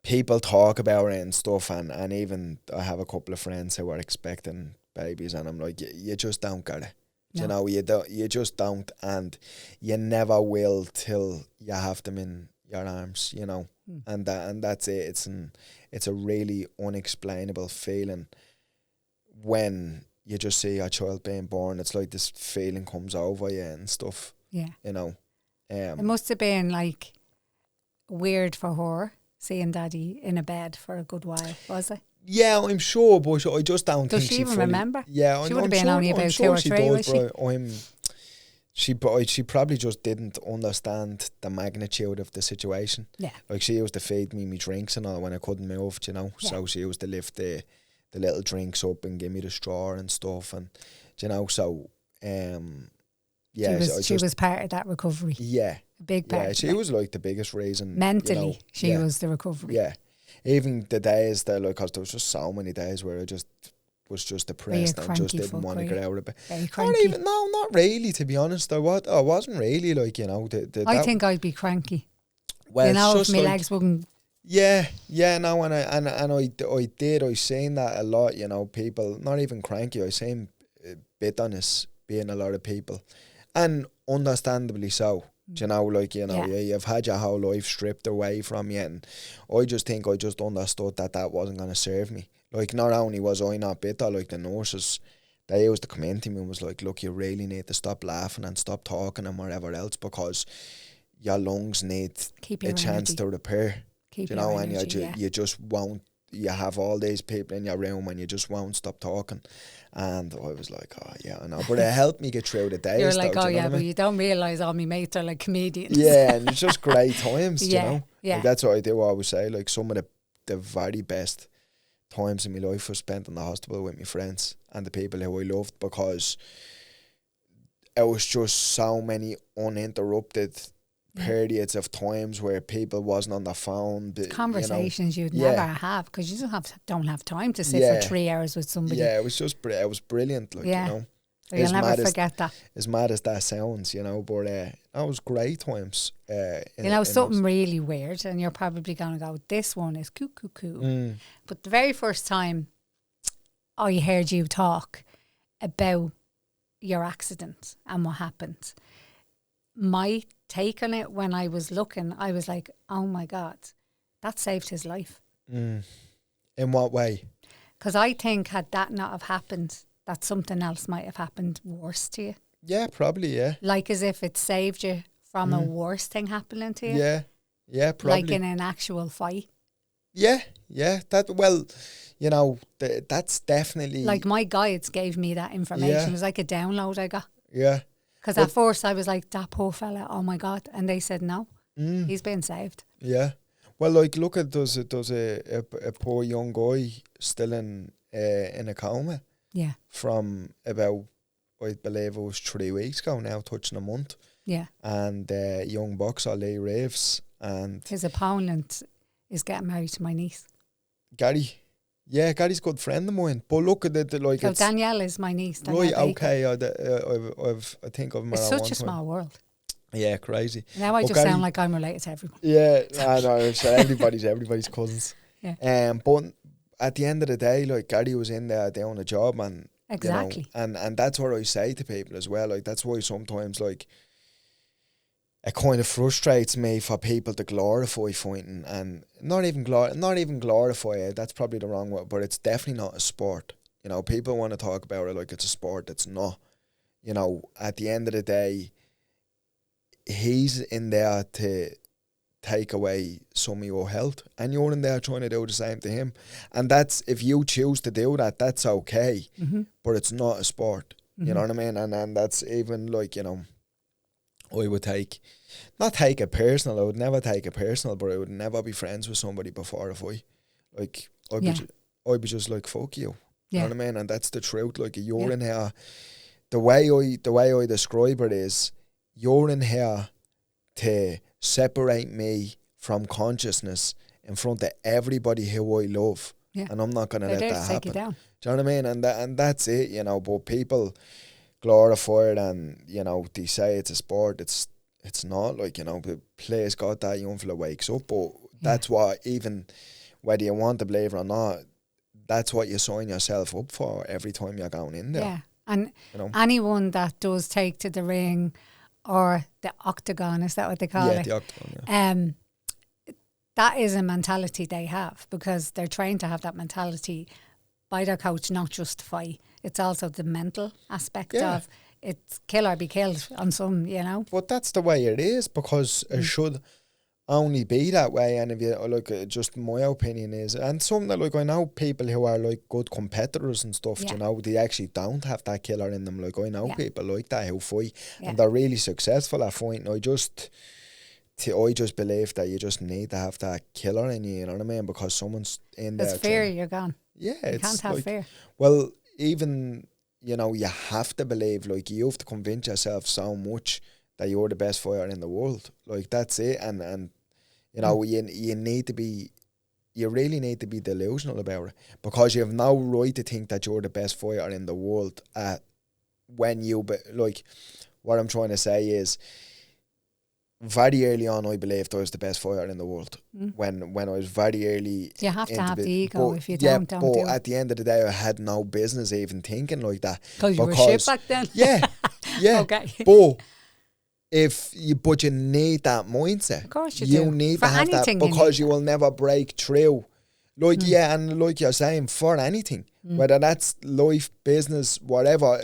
[SPEAKER 2] people talk about it and stuff, and even I have a couple of friends who are expecting babies, and I'm like, you just don't get it.
[SPEAKER 1] No.
[SPEAKER 2] You know, you just don't, and you never will till you have them in your arms, you know. And that's it. It's a really unexplainable feeling when you just see your child being born. It's like this feeling comes over you and stuff.
[SPEAKER 1] Yeah.
[SPEAKER 2] You know.
[SPEAKER 1] It must have been like weird for her seeing daddy in a bed for a good while, was it?
[SPEAKER 2] Yeah, I'm sure, but I just don't
[SPEAKER 1] Does
[SPEAKER 2] think
[SPEAKER 1] she even
[SPEAKER 2] fully
[SPEAKER 1] remember?
[SPEAKER 2] Yeah,
[SPEAKER 1] She
[SPEAKER 2] I'm
[SPEAKER 1] would have been
[SPEAKER 2] sure,
[SPEAKER 1] only
[SPEAKER 2] I'm
[SPEAKER 1] about
[SPEAKER 2] sure
[SPEAKER 1] 2 or
[SPEAKER 2] she
[SPEAKER 1] 3,
[SPEAKER 2] does,
[SPEAKER 1] was she?
[SPEAKER 2] but she probably just didn't understand the magnitude of the situation.
[SPEAKER 1] Yeah.
[SPEAKER 2] Like, she used to feed me drinks and all when I couldn't move, you know.
[SPEAKER 1] Yeah.
[SPEAKER 2] So she used to lift the little drinks up and give me the straw and stuff, and you know. So yeah,
[SPEAKER 1] she was part of that recovery.
[SPEAKER 2] Yeah,
[SPEAKER 1] A big part.
[SPEAKER 2] yeah. She was like the biggest reason.
[SPEAKER 1] Mentally,
[SPEAKER 2] you know,
[SPEAKER 1] she was the recovery.
[SPEAKER 2] Yeah, even the days that, like, 'cause there was just so many days where I just was just depressed and just didn't want to get out of bed.
[SPEAKER 1] Very cranky.
[SPEAKER 2] Not really, to be honest. I wasn't really, like, you know.
[SPEAKER 1] I think I'd be cranky.
[SPEAKER 2] Well,
[SPEAKER 1] you know,
[SPEAKER 2] it's
[SPEAKER 1] if my
[SPEAKER 2] just
[SPEAKER 1] legs wouldn't.
[SPEAKER 2] Yeah, no, and I seen that a lot, you know. People not even cranky. I seen bitterness being a lot of people, and understandably so. Do you know, like, you know, you've had your whole life stripped away from you, and I just think I just understood that wasn't going to serve me. Like, not only was I not bitter, like, the nurses, they used to come in to me and was like, look, you really need to stop laughing and stop talking and whatever else, because your lungs need a chance to repair. You know, and you just won't. You have all these people in your room and you just won't stop talking. And I was like, oh yeah, I know, but it helped me get through the days.
[SPEAKER 1] You're like,
[SPEAKER 2] though,
[SPEAKER 1] oh
[SPEAKER 2] you know
[SPEAKER 1] yeah,
[SPEAKER 2] what I
[SPEAKER 1] but
[SPEAKER 2] mean?
[SPEAKER 1] you don't realise all my mates are like comedians.
[SPEAKER 2] Yeah, and it's just great times. You know,
[SPEAKER 1] yeah.
[SPEAKER 2] Like, that's what I do. I always say, like, some of the very best times in my life were spent in the hospital with my friends and the people who I loved, because it was just so many uninterrupted periods of times where people wasn't on the phone.
[SPEAKER 1] Conversations you'd never have, because you don't have time to sit for 3 hours with somebody.
[SPEAKER 2] Yeah, it was just it was brilliant. Like, you know.
[SPEAKER 1] So you'll never forget that.
[SPEAKER 2] As mad as that sounds, you know, but it was great times.
[SPEAKER 1] You know, something really weird, and you're probably going to go, this one is cool. But the very first time I heard you talk about your accident and what happened, my take on it when I was looking, I was like, oh my God, that saved his life.
[SPEAKER 2] In what way?
[SPEAKER 1] Because I think had that not have happened, that something else might have happened worse to you.
[SPEAKER 2] Yeah, probably, yeah.
[SPEAKER 1] Like as if it saved you from a worse thing happening to you.
[SPEAKER 2] Yeah, probably.
[SPEAKER 1] Like in an actual fight.
[SPEAKER 2] Yeah. That, well, you know, that's definitely...
[SPEAKER 1] Like my guides gave me that information.
[SPEAKER 2] Yeah.
[SPEAKER 1] It was like a download I got.
[SPEAKER 2] Yeah.
[SPEAKER 1] Because at first I was like, that poor fella, oh my God. And they said, no, he's been saved.
[SPEAKER 2] Yeah. Well, like, look at, there's a poor young guy still in a coma.
[SPEAKER 1] Yeah.
[SPEAKER 2] From about, I believe it was 3 weeks ago now, touching a month.
[SPEAKER 1] Yeah.
[SPEAKER 2] And young boxer Lee Reeves, and
[SPEAKER 1] his opponent is getting married to my niece.
[SPEAKER 2] Gary. Yeah, Gary's a good friend of mine. But look at it, like
[SPEAKER 1] So
[SPEAKER 2] it's...
[SPEAKER 1] Danielle is my niece. Danielle
[SPEAKER 2] Right,
[SPEAKER 1] Baker.
[SPEAKER 2] okay, I think of her
[SPEAKER 1] It's
[SPEAKER 2] at
[SPEAKER 1] such
[SPEAKER 2] one
[SPEAKER 1] a
[SPEAKER 2] time.
[SPEAKER 1] small world.
[SPEAKER 2] Yeah, crazy.
[SPEAKER 1] Now I
[SPEAKER 2] But
[SPEAKER 1] just
[SPEAKER 2] Gary-
[SPEAKER 1] sound like I'm related to everyone.
[SPEAKER 2] Yeah, I know, so everybody's cousins.
[SPEAKER 1] Yeah.
[SPEAKER 2] But at the end of the day, like, Gary was in there doing a job, and
[SPEAKER 1] Exactly.
[SPEAKER 2] you know, and that's what I say to people as well. Like, that's why sometimes, like, it kind of frustrates me for people to glorify fighting, and not even glorify it. That's probably the wrong word, but it's definitely not a sport. You know, people want to talk about it like it's a sport. It's not. You know, at the end of the day, he's in there to take away some of your health, and you're in there trying to do the same to him. And that's, if you choose to do that, that's okay.
[SPEAKER 1] Mm-hmm.
[SPEAKER 2] But it's not a sport.
[SPEAKER 1] Mm-hmm.
[SPEAKER 2] You know what I mean? And that's even like, you know, I would not take it personal. I would never take it personal, but I would never be friends with somebody before a fight. Like, I'd be just like, fuck you. You know what I mean? And that's the truth. Like, you're in here. The way I describe it is, you're in here to separate me from consciousness in front of everybody who I love. Yeah. And I'm not going to let that happen. Do you know what I mean? And that's it, you know. But people glorify it, and, you know, they say it's a sport. It's not, like, you know, the players got that young fella wakes up. But that's what, even whether you want to believe it or not, that's what you sign yourself up for every time you're going in there.
[SPEAKER 1] Yeah. And
[SPEAKER 2] you know?
[SPEAKER 1] Anyone that does take to the ring or the octagon, is that what they call it?
[SPEAKER 2] Yeah, the octagon,
[SPEAKER 1] that is a mentality they have, because they're trained to have that mentality by their coach, not just to fight. It's also the mental aspect of it's kill or be killed on some, you know.
[SPEAKER 2] But that's the way it is, because it should only be that way. And if you look, just my opinion is, and something that, like, I know people who are like good competitors and stuff, you know, they actually don't have that killer in them. Like, I know people like that who fight and they're really successful at fighting. I just believe that you just need to have that killer in you, you know what I mean? Because someone's in there.
[SPEAKER 1] There's fear, you're gone.
[SPEAKER 2] Yeah,
[SPEAKER 1] you can't have like, fear.
[SPEAKER 2] Well, even, you know, you have to believe, like, you have to convince yourself so much that you're the best fighter in the world. Like, that's it. And you know, you need to be, you really need to be delusional about it, because you have no right to think that you're the best fighter in the world when you, like, what I'm trying to say is, very early on, I believed I was the best fighter in the world. When I was very early,
[SPEAKER 1] you have to have the ego. If you don't do it.
[SPEAKER 2] At the end of the day, I had no business even thinking like that.
[SPEAKER 1] Because you were shit back then.
[SPEAKER 2] Yeah.
[SPEAKER 1] Okay.
[SPEAKER 2] But you need that mindset.
[SPEAKER 1] Of course you do.
[SPEAKER 2] You need to have that, because you will never break through. Like, and like you're saying, for anything, whether that's life, business, whatever.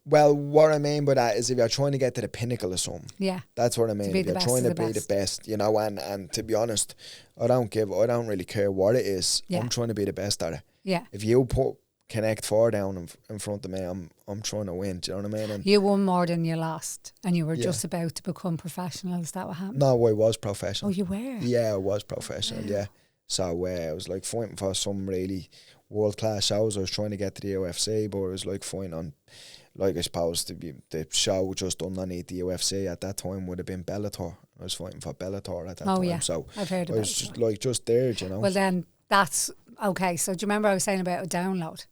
[SPEAKER 2] Well, what I mean by that is, if you're trying to get to the pinnacle of something, that's what I mean. If you're trying to be the best, you know, and to be honest, I don't really care what it is. I'm trying to be the best at it.
[SPEAKER 1] Yeah.
[SPEAKER 2] If you connect 4 down in front of me, I'm trying to win. Do you know what I mean? And
[SPEAKER 1] you won more than you lost, and you were just about to become professional. Is that what happened?
[SPEAKER 2] No, I was professional.
[SPEAKER 1] Oh, you were?
[SPEAKER 2] Yeah, I was professional. Yeah. So I was like fighting for some really world class shows. I was trying to get to the UFC, but I was like fighting on, like, I suppose the show just underneath the UFC at that time would have been Bellator. I was fighting for Bellator at that time. Yeah. So
[SPEAKER 1] I've heard about it.
[SPEAKER 2] I was just there, you know.
[SPEAKER 1] Well, then that's okay. So do you remember I was saying about a download?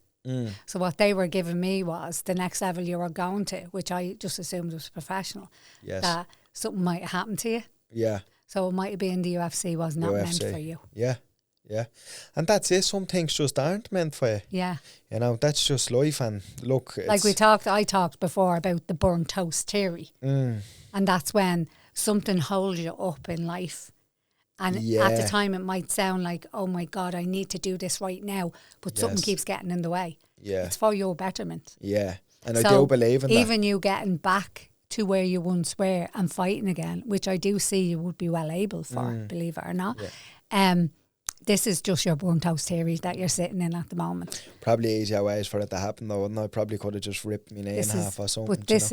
[SPEAKER 1] So what they were giving me was the next level you were going to, which I just assumed was professional.
[SPEAKER 2] Yes.
[SPEAKER 1] That something might happen to you.
[SPEAKER 2] Yeah.
[SPEAKER 1] So it might have been the UFC was not meant for you.
[SPEAKER 2] Yeah. Yeah. And that's it. Some things just aren't meant for you.
[SPEAKER 1] Yeah.
[SPEAKER 2] You know, that's just life. And look,
[SPEAKER 1] like I talked before about the burnt toast theory. And that's when something holds you up in life. And at the time it might sound like, oh my God, I need to do this right now. But something keeps getting in the way.
[SPEAKER 2] Yeah.
[SPEAKER 1] It's for your betterment.
[SPEAKER 2] Yeah. And so I do believe in that.
[SPEAKER 1] Even you getting back to where you once were and fighting again, which I do see you would be well able for, believe it or not. Yeah. This is just your burnt toast theory that you're sitting in at the moment.
[SPEAKER 2] Probably easier ways for it to happen though, and I probably could have just ripped me knee in half or something.
[SPEAKER 1] But this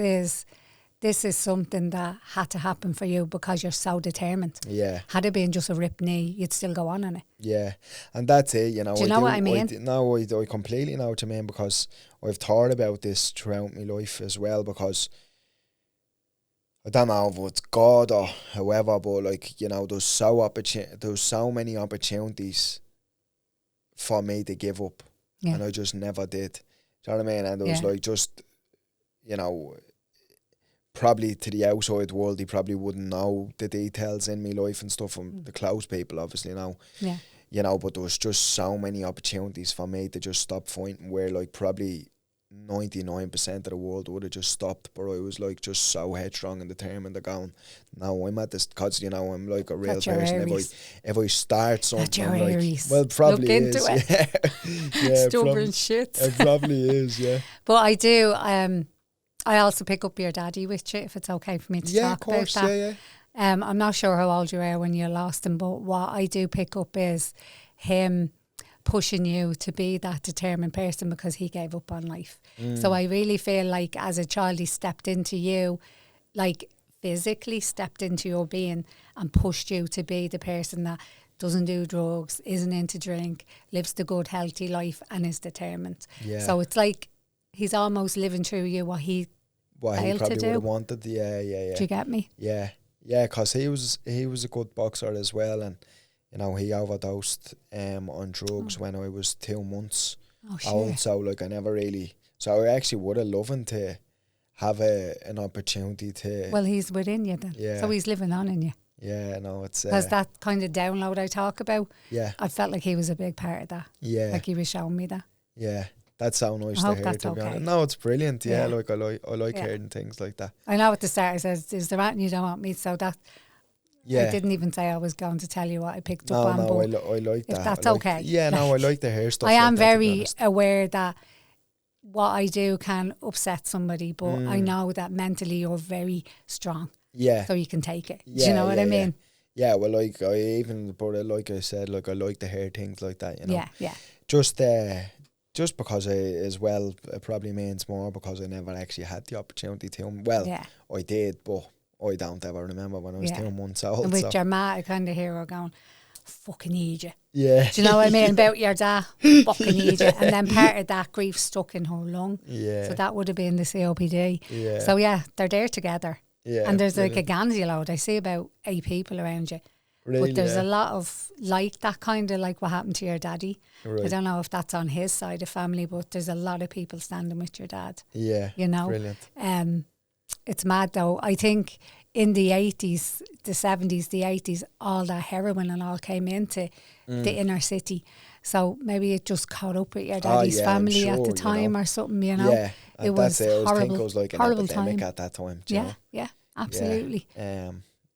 [SPEAKER 1] is something that had to happen for you because you're so determined.
[SPEAKER 2] Yeah.
[SPEAKER 1] Had it been just a ripped knee, you'd still go on it.
[SPEAKER 2] Yeah. And that's it, you know.
[SPEAKER 1] Do you know what I mean?
[SPEAKER 2] I completely know what you mean, because I've thought about this throughout my life as well, because I don't know if it's God or whoever, but, like, you know, there's so many opportunities for me to give up.
[SPEAKER 1] Yeah.
[SPEAKER 2] And I just never did. Do you know what I mean? And it was like just, you know, probably to the outside world, he probably wouldn't know the details in my life and stuff from the close people, obviously, now.
[SPEAKER 1] Yeah.
[SPEAKER 2] You know, but there was just so many opportunities for me to just stop fighting where, like, probably 99% of the world would have just stopped, but I was, like, just so headstrong and determined to going, no, I'm at this, because, you know, I'm like a real person. If I start something, I'm like,
[SPEAKER 1] Aries.
[SPEAKER 2] well, probably
[SPEAKER 1] Look into
[SPEAKER 2] is.
[SPEAKER 1] it.
[SPEAKER 2] Yeah.
[SPEAKER 1] Stubborn shit.
[SPEAKER 2] It probably is, yeah.
[SPEAKER 1] But I do, I also pick up your daddy with you, if it's okay for me to talk about that.
[SPEAKER 2] Yeah.
[SPEAKER 1] I'm not sure how old you were when you lost him, but what I do pick up is him pushing you to be that determined person because he gave up on life. So I really feel like as a child he stepped into you, like physically stepped into your being and pushed you to be the person that doesn't do drugs, isn't into drink, lives the good healthy life and is determined.
[SPEAKER 2] Yeah.
[SPEAKER 1] So it's like he's almost living through you what he
[SPEAKER 2] probably
[SPEAKER 1] to do.
[SPEAKER 2] would have wanted. Yeah.
[SPEAKER 1] Do you get me?
[SPEAKER 2] Yeah, because he was a good boxer as well, and you know he overdosed on drugs when I was 2 months old. So like I never really. So I actually would have loved to have an opportunity to.
[SPEAKER 1] Well, he's within you then.
[SPEAKER 2] Yeah.
[SPEAKER 1] So he's living on in you.
[SPEAKER 2] Yeah, no, it's
[SPEAKER 1] because that kind of download I talk about.
[SPEAKER 2] Yeah,
[SPEAKER 1] I felt like he was a big part of that.
[SPEAKER 2] Yeah,
[SPEAKER 1] like he was showing me that.
[SPEAKER 2] Yeah. That's so nice to hear, to be honest. No, it's brilliant. Yeah, like I like hearing things like that.
[SPEAKER 1] I know at the start I said, "Is there anything you don't want me?" So that I didn't even say I was going to tell you what I picked up on.
[SPEAKER 2] No, I like that.
[SPEAKER 1] If that's
[SPEAKER 2] like,
[SPEAKER 1] okay.
[SPEAKER 2] Yeah, no, I like to hear stuff.
[SPEAKER 1] I am
[SPEAKER 2] like
[SPEAKER 1] very aware that what I do can upset somebody, but I know that mentally you're very strong.
[SPEAKER 2] Yeah.
[SPEAKER 1] So you can take it. Do you know what I mean?
[SPEAKER 2] Yeah. Well, like like I said, like I like to hear things like that. You know.
[SPEAKER 1] Yeah.
[SPEAKER 2] Just because as well, it probably means more because I never actually had the opportunity to. Well, I did, but I don't ever remember when I was 2 months old.
[SPEAKER 1] And with your ma, I kind of hear her going, fucking need you.
[SPEAKER 2] Yeah.
[SPEAKER 1] Do you know what I mean? About your dad, fucking need you. And then part of that grief stuck in her lung.
[SPEAKER 2] Yeah.
[SPEAKER 1] So that would have been the COPD.
[SPEAKER 2] Yeah.
[SPEAKER 1] So they're there together.
[SPEAKER 2] Yeah.
[SPEAKER 1] And there's like a Gansey load. I see about 8 people around you.
[SPEAKER 2] Really,
[SPEAKER 1] but there's a lot of like that kind of like what happened to your daddy.
[SPEAKER 2] Right.
[SPEAKER 1] I don't know if that's on his side of family, but there's a lot of people standing with your dad.
[SPEAKER 2] Yeah.
[SPEAKER 1] You know?
[SPEAKER 2] Brilliant.
[SPEAKER 1] It's mad though. I think in the 80s, the 70s, the 80s, all that heroin and all came into the inner city. So maybe it just caught up with your daddy's family at the time or something, you know?
[SPEAKER 2] Yeah.
[SPEAKER 1] It was horrible.
[SPEAKER 2] I think it was like an epidemic
[SPEAKER 1] time.
[SPEAKER 2] At that time. Do you know?
[SPEAKER 1] Yeah, absolutely.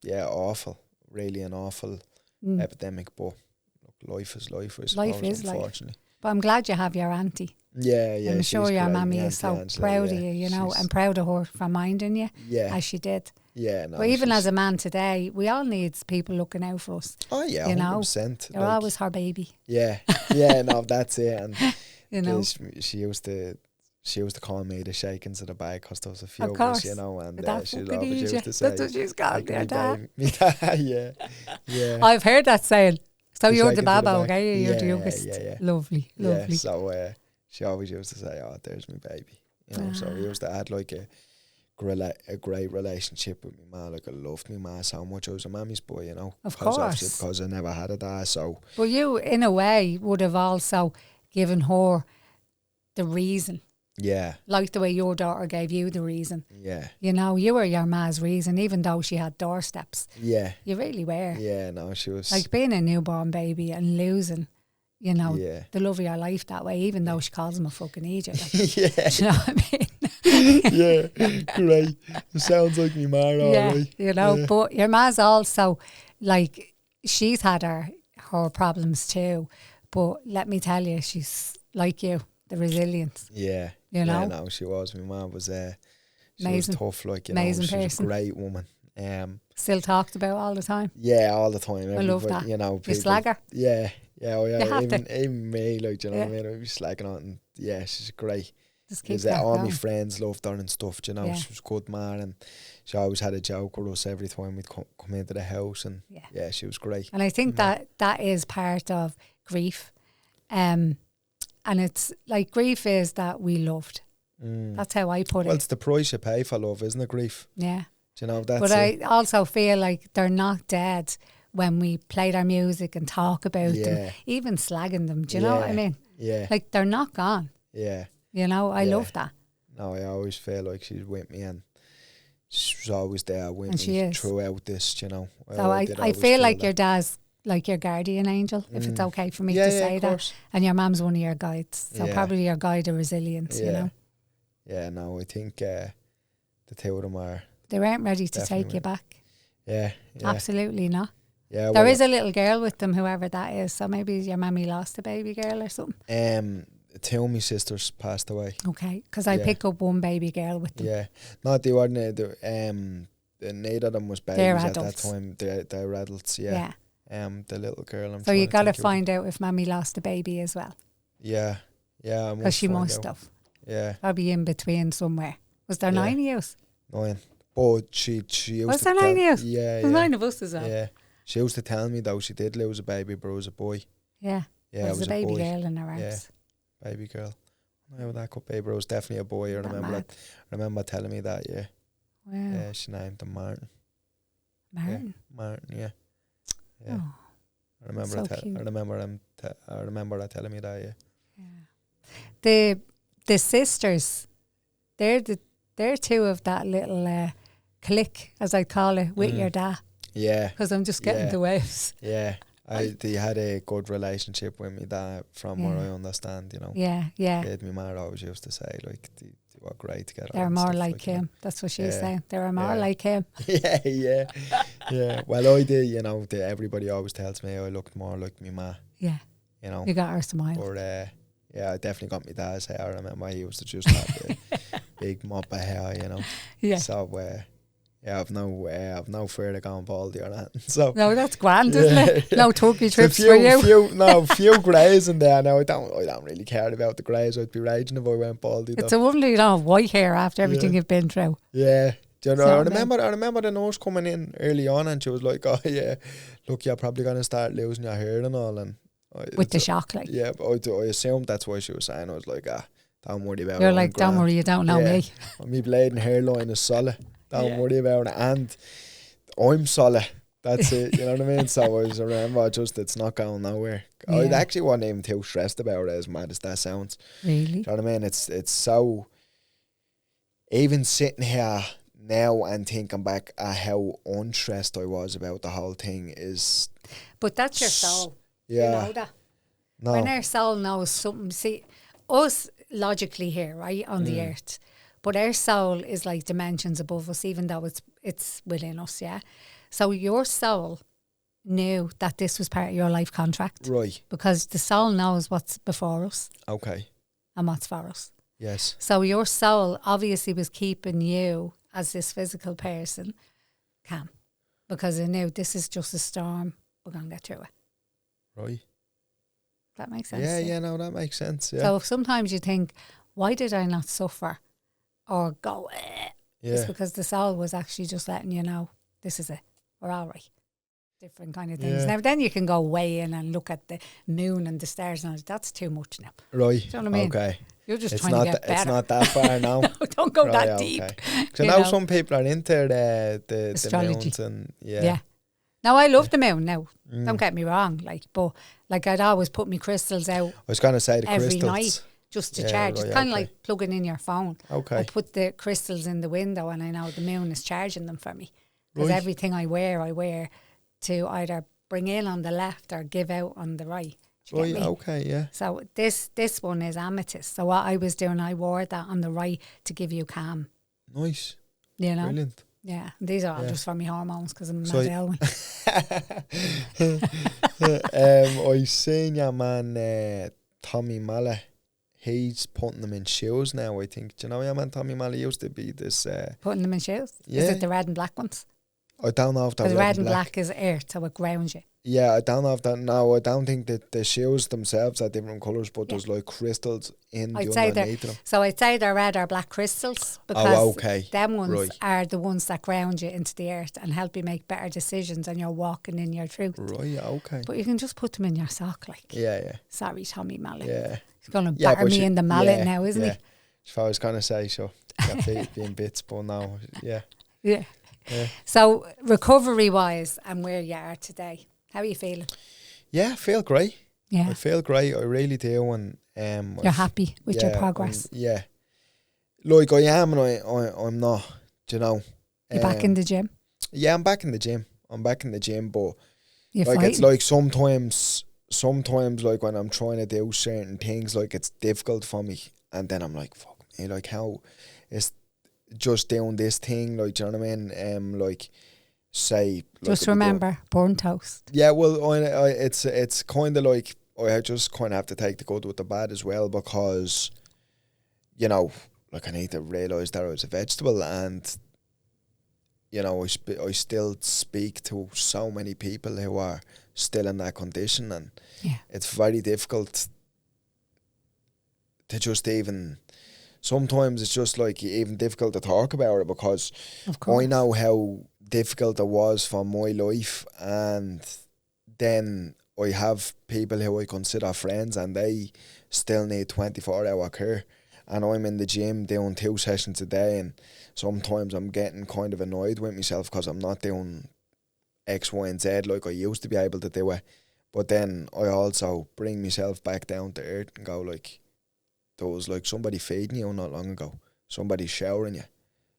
[SPEAKER 2] Yeah, awful. Really an awful epidemic, but life is life, I suppose,
[SPEAKER 1] life is
[SPEAKER 2] unfortunately.
[SPEAKER 1] Life. But I'm glad you have your auntie.
[SPEAKER 2] Yeah.
[SPEAKER 1] I'm sure your mammy is so proud of you, you know, and proud of her for minding you as she did.
[SPEAKER 2] Yeah, no.
[SPEAKER 1] But even as a man today, we all need people looking out for us.
[SPEAKER 2] Oh, yeah,
[SPEAKER 1] you
[SPEAKER 2] 100%.
[SPEAKER 1] You're always her baby.
[SPEAKER 2] Yeah, no, that's it. And
[SPEAKER 1] you know,
[SPEAKER 2] she used to call me the shakings of the bag because there was a few
[SPEAKER 1] of
[SPEAKER 2] us, you know, and she always used to say,
[SPEAKER 1] that's what she's called, their dad.
[SPEAKER 2] Yeah.
[SPEAKER 1] I've heard that saying. So you're the baba,
[SPEAKER 2] okay?
[SPEAKER 1] You're the youngest.
[SPEAKER 2] Yeah.
[SPEAKER 1] Lovely.
[SPEAKER 2] Yeah, so she always used to say, "Oh, there's my baby," you know. So we used to add like a great relationship with my ma. Like I loved my ma so much. I was a mammy's boy, you know.
[SPEAKER 1] Of course.
[SPEAKER 2] Because I never had a dad, so.
[SPEAKER 1] But you, in a way, would have also given her the reason.
[SPEAKER 2] Yeah.
[SPEAKER 1] Like the way your daughter gave you the reason.
[SPEAKER 2] Yeah.
[SPEAKER 1] You know, you were your ma's reason, even though she had doorsteps.
[SPEAKER 2] Yeah.
[SPEAKER 1] You really were.
[SPEAKER 2] Yeah, no, she was.
[SPEAKER 1] Like being a newborn baby and losing, you know, the love of your life that way, even though she calls him a fucking idiot. Like,
[SPEAKER 2] yeah.
[SPEAKER 1] Do you know what I mean?
[SPEAKER 2] Yeah, great. It sounds like me ma, all right.
[SPEAKER 1] You know, but your ma's also, like, she's had her problems too. But let me tell you, she's like you, the resilience.
[SPEAKER 2] Yeah.
[SPEAKER 1] You know?
[SPEAKER 2] Yeah, no, she was. My mum was
[SPEAKER 1] amazing.
[SPEAKER 2] Was tough, like, you
[SPEAKER 1] amazing
[SPEAKER 2] know. She
[SPEAKER 1] person.
[SPEAKER 2] was a great woman.
[SPEAKER 1] Still talked about all the time.
[SPEAKER 2] Yeah, all the time.
[SPEAKER 1] I love that.
[SPEAKER 2] You know, people,
[SPEAKER 1] you slag her.
[SPEAKER 2] Yeah. Oh, yeah.
[SPEAKER 1] You
[SPEAKER 2] even me, like, you know what I mean? I was slagging on, and yeah, she's great.
[SPEAKER 1] Just keep
[SPEAKER 2] all
[SPEAKER 1] going.
[SPEAKER 2] my friends loved her and stuff, you know. She was a good man, and she always had a joke with us every time we'd come into the house, and yeah, she was great.
[SPEAKER 1] And I think that is part of grief. And it's like grief is that we loved. That's how I put it.
[SPEAKER 2] Well, it's the price you pay for love, isn't it, grief?
[SPEAKER 1] Yeah.
[SPEAKER 2] Do you know, that's
[SPEAKER 1] But I also feel like they're not dead when we played our music and talk about them, even slagging them. Do you know what I mean?
[SPEAKER 2] Yeah.
[SPEAKER 1] Like, they're not gone.
[SPEAKER 2] Yeah.
[SPEAKER 1] You know, I love that.
[SPEAKER 2] No, I always feel like she's with me, and she's always there with
[SPEAKER 1] And she
[SPEAKER 2] me
[SPEAKER 1] is.
[SPEAKER 2] throughout this, you know.
[SPEAKER 1] So I feel like your dad's like your guardian angel, if it's okay for me to say that.
[SPEAKER 2] Course.
[SPEAKER 1] And your mum's one of your guides. So probably your guide of resilience, you know.
[SPEAKER 2] Yeah, no, I think the two of them are...
[SPEAKER 1] They weren't ready to take you back.
[SPEAKER 2] Yeah.
[SPEAKER 1] Absolutely not.
[SPEAKER 2] Yeah,
[SPEAKER 1] there is a little girl with them, whoever that is. So maybe your mummy lost a baby girl or something.
[SPEAKER 2] Two of my sisters passed away.
[SPEAKER 1] Okay, because I pick up one baby girl with them.
[SPEAKER 2] Yeah, not the ordinary. Neither of them was babies at that time. They're adults. Yeah. The little girl.
[SPEAKER 1] So you got to find out if Mammy lost a baby as well.
[SPEAKER 2] Yeah.
[SPEAKER 1] Because she must have.
[SPEAKER 2] Yeah.
[SPEAKER 1] Probably in between somewhere. Was there 9 years?
[SPEAKER 2] 9. But she used
[SPEAKER 1] was there 9 years?
[SPEAKER 2] Yeah.
[SPEAKER 1] There's 9 of us as well.
[SPEAKER 2] Yeah. She used to tell me though she did lose a baby, but it was a boy.
[SPEAKER 1] Yeah.
[SPEAKER 2] Yeah,
[SPEAKER 1] it was a baby
[SPEAKER 2] boy.
[SPEAKER 1] girl in her arms.
[SPEAKER 2] Yeah. Baby girl. No, that could be, but it was definitely a boy. I remember that. I remember telling me that. Yeah.
[SPEAKER 1] Wow.
[SPEAKER 2] Yeah, she named him Martin.
[SPEAKER 1] Martin.
[SPEAKER 2] Yeah, Martin. Yeah. Yeah.
[SPEAKER 1] Oh,
[SPEAKER 2] I remember.
[SPEAKER 1] so cute.
[SPEAKER 2] I remember her telling me that. Yeah.
[SPEAKER 1] Yeah. The sisters, they're two of that little clique, as I call it, with your dad.
[SPEAKER 2] Yeah.
[SPEAKER 1] Because I'm just getting the waves.
[SPEAKER 2] Yeah. They had a good relationship with me dad, from what I understand, you know.
[SPEAKER 1] Yeah.
[SPEAKER 2] My mother always used to say, like, they were great together.
[SPEAKER 1] They're more like him. That's what she's saying. They were more like him.
[SPEAKER 2] Yeah. Well, I did, you know, everybody always tells me I looked more like my ma.
[SPEAKER 1] Yeah.
[SPEAKER 2] You know.
[SPEAKER 1] You got her smile.
[SPEAKER 2] But, I definitely got my dad's hair. I remember he used to just have a big mop of hair, you know. Yeah. So, I've no fear of going baldy or that. So
[SPEAKER 1] no, that's grand, isn't it? No turkey trips for you.
[SPEAKER 2] Few greys in there. Now I don't really care about the greys. I'd be raging if I went baldy.
[SPEAKER 1] It's a wonder you don't have white hair after everything you've been through.
[SPEAKER 2] Yeah. Do you know, I remember the nurse coming in early on, and she was like, "Oh yeah, look, you're probably gonna start losing your hair and all." And
[SPEAKER 1] with the shock, like.
[SPEAKER 2] Yeah, but I assumed that's why she was saying. I was like, don't worry about it.
[SPEAKER 1] You're like, don't worry, you don't know me.
[SPEAKER 2] My blade and hairline is solid. Don't worry about it. And I'm solid. That's it. You know what I mean? So I remember it's not going nowhere. Yeah. I actually wasn't even too stressed about it, as mad as that sounds.
[SPEAKER 1] Really?
[SPEAKER 2] Do you know what I mean? It's so... Even sitting here now and thinking back at how unstressed I was about the whole thing is...
[SPEAKER 1] But that's your soul.
[SPEAKER 2] Yeah.
[SPEAKER 1] You know that?
[SPEAKER 2] No.
[SPEAKER 1] When our soul knows something... See, us logically here, right, on the earth... But our soul is like dimensions above us, even though it's within us, yeah? So your soul knew that this was part of your life contract.
[SPEAKER 2] Right.
[SPEAKER 1] Because the soul knows what's before us.
[SPEAKER 2] Okay.
[SPEAKER 1] And what's for us.
[SPEAKER 2] Yes.
[SPEAKER 1] So your soul obviously was keeping you, as this physical person, calm. Because it knew this is just a storm. We're going to get through it.
[SPEAKER 2] Right.
[SPEAKER 1] That makes sense.
[SPEAKER 2] Yeah, no, that makes sense, yeah.
[SPEAKER 1] So sometimes you think, why did I not suffer? Or go, It's because the soul was actually just letting you know, this is it, we're all right. Different kind of things. Now then you can go way in and look at the moon and the stars, and that's too much now.
[SPEAKER 2] Right.
[SPEAKER 1] Do you know what I mean?
[SPEAKER 2] Okay.
[SPEAKER 1] You're just trying to get better.
[SPEAKER 2] It's not that far now.
[SPEAKER 1] No, don't go that deep.
[SPEAKER 2] So now some people are into the
[SPEAKER 1] astrology.
[SPEAKER 2] moons and yeah.
[SPEAKER 1] Now I love the moon now. Don't get me wrong, like I'd always put my crystals out.
[SPEAKER 2] I was gonna say the
[SPEAKER 1] every
[SPEAKER 2] crystals.
[SPEAKER 1] Night. Just to charge. It's kind of like plugging in your phone.
[SPEAKER 2] Okay.
[SPEAKER 1] I put the crystals in the window and I know the moon is charging them for me. Because everything I wear to either bring in on the left or give out on the right.
[SPEAKER 2] Right, okay, yeah.
[SPEAKER 1] So this one is amethyst. So what I was doing, I wore that on the right to give you calm.
[SPEAKER 2] Nice.
[SPEAKER 1] You know?
[SPEAKER 2] Brilliant.
[SPEAKER 1] Yeah. These are all just for my hormones because I'm
[SPEAKER 2] So
[SPEAKER 1] not
[SPEAKER 2] I seen your man Tommy Mallet. He's putting them in shoes now, I think. Do you know your man Tommy Mallet used to be this...
[SPEAKER 1] putting them in shoes?
[SPEAKER 2] Yeah.
[SPEAKER 1] Is it the red and black ones?
[SPEAKER 2] I don't know if they're
[SPEAKER 1] red and black is earth, so it grounds you.
[SPEAKER 2] Yeah, I don't know if that... No, I don't think that the shoes themselves are different colours, but there's like crystals in the underneath them.
[SPEAKER 1] So I'd say they're red or black crystals because them ones are the ones that ground you into the earth and help you make better decisions and you're walking in your truth.
[SPEAKER 2] Right, okay.
[SPEAKER 1] But you can just put them in your sock, like.
[SPEAKER 2] Yeah.
[SPEAKER 1] Sorry, Tommy Mallet.
[SPEAKER 2] Yeah.
[SPEAKER 1] He's going to batter me in the mallet now, isn't he?
[SPEAKER 2] If I was going to say so, your feet being bits, but no, yeah.
[SPEAKER 1] Yeah. So recovery-wise and where you are today, how are you feeling?
[SPEAKER 2] Yeah, I feel great.
[SPEAKER 1] Yeah.
[SPEAKER 2] I feel great. I really do. And
[SPEAKER 1] you're happy with your progress?
[SPEAKER 2] Yeah. Like I am and I'm not, do you know.
[SPEAKER 1] You're back in the gym?
[SPEAKER 2] Yeah, I'm back in the gym. But
[SPEAKER 1] you're
[SPEAKER 2] like
[SPEAKER 1] fighting?
[SPEAKER 2] It's like sometimes like when I'm trying to do certain things, like it's difficult for me. And then I'm like, fuck me, like how is just doing this thing, like, do you know what I mean? Like, say,
[SPEAKER 1] just remember, burn toast.
[SPEAKER 2] Yeah, well, it's kind of like I just kind of have to take the good with the bad as well, because, you know, like I need to realise that I was a vegetable, and, you know, I still speak to so many people who are still in that condition, and it's very difficult to just even. Sometimes it's just like even difficult to talk about it, because I know how difficult it was for my life, and then I have people who I consider friends and they still need 24-hour care, and I'm in the gym doing 2 sessions a day, and sometimes I'm getting kind of annoyed with myself because I'm not doing X, Y and Z like I used to be able to do it. But then I also bring myself back down to earth and go like, there was like somebody feeding you not long ago, somebody showering you.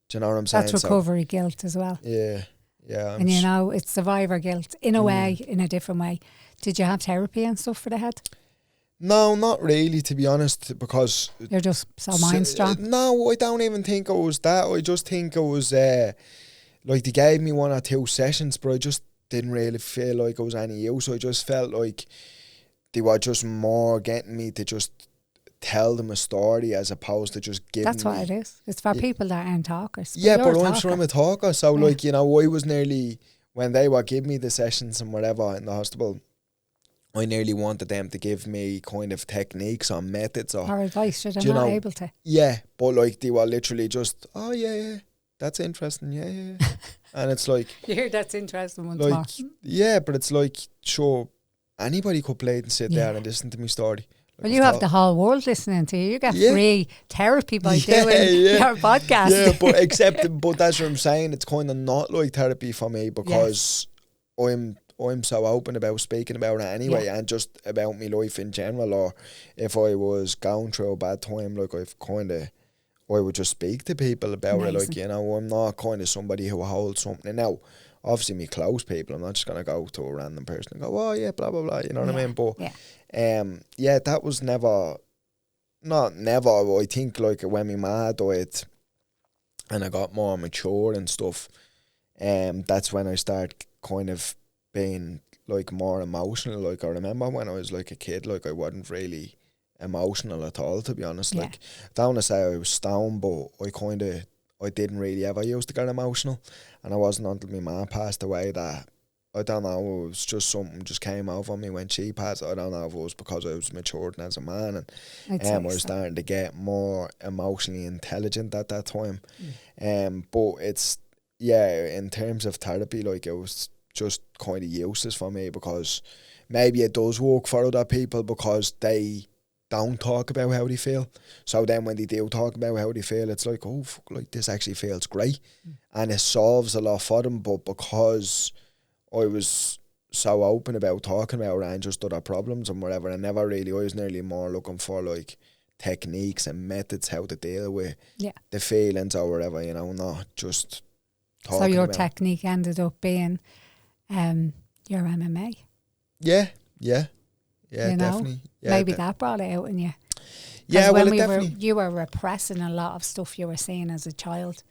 [SPEAKER 2] Do you know what I'm saying?
[SPEAKER 1] That's recovery guilt as well.
[SPEAKER 2] Yeah.
[SPEAKER 1] And you know, it's survivor guilt in a way, in a different way. Did you have therapy and stuff for the head?
[SPEAKER 2] No, not really, to be honest, because
[SPEAKER 1] you're just so mind strong.
[SPEAKER 2] No, I don't even think it was that. I just think it was like they gave me 1 or 2 sessions, but I just didn't really feel like it was any use. I just felt like they were just more getting me to just tell them a story as opposed to just giving
[SPEAKER 1] That's what it is. It's for people that aren't talkers.
[SPEAKER 2] Yeah, but I'm a talker. So like, you know, I was nearly, when they were giving me the sessions and whatever in the hospital, I nearly wanted them to give me kind of techniques or methods or
[SPEAKER 1] advice, should I'm not able to.
[SPEAKER 2] Yeah, but like they were literally just, oh yeah, that's interesting, yeah. And it's like,
[SPEAKER 1] you hear that's interesting once
[SPEAKER 2] like,
[SPEAKER 1] more.
[SPEAKER 2] Yeah, but it's like, sure, anybody could play and sit there and listen to me story.
[SPEAKER 1] Well, you have the whole world listening to you. You get free therapy by doing your podcast.
[SPEAKER 2] Yeah, but that's what I'm saying. It's kind of not like therapy for me, because I'm so open about speaking about it anyway, and just about my life in general. Or if I was going through a bad time, like I would just speak to people about it. Like, you know, I'm not kind of somebody who holds something. Now, obviously, me close people, I'm not just gonna go to a random person and go, oh yeah, blah blah blah. You know what I mean? But that was not never. I think like when my ma died, and I got more mature and stuff, that's when I started kind of being like more emotional. Like, I remember when I was like a kid, like I wasn't really emotional at all, to be honest. Like, I don't want to say I was stoned, but I didn't really ever used to get emotional, and it wasn't until my ma passed away that, I don't know, it was just something just came over me when she passed. I don't know if it was because I was maturing as a man, and I was starting to get more emotionally intelligent at that time. But it's, in terms of therapy, like, it was just kind of useless for me, because maybe it does work for other people because they don't talk about how they feel. So then when they do talk about how they feel, it's like, oh, fuck, like, this actually feels great. And it solves a lot for them. But because I was so open about talking about it and just other problems and whatever, I was nearly more looking for like techniques and methods how to deal with the feelings or whatever, you know, not just talking. So your
[SPEAKER 1] technique ended up being your MMA.
[SPEAKER 2] Yeah,
[SPEAKER 1] you
[SPEAKER 2] definitely.
[SPEAKER 1] Know? Maybe that brought it out in you.
[SPEAKER 2] Yeah, well,
[SPEAKER 1] you were repressing a lot of stuff you were seeing as a child,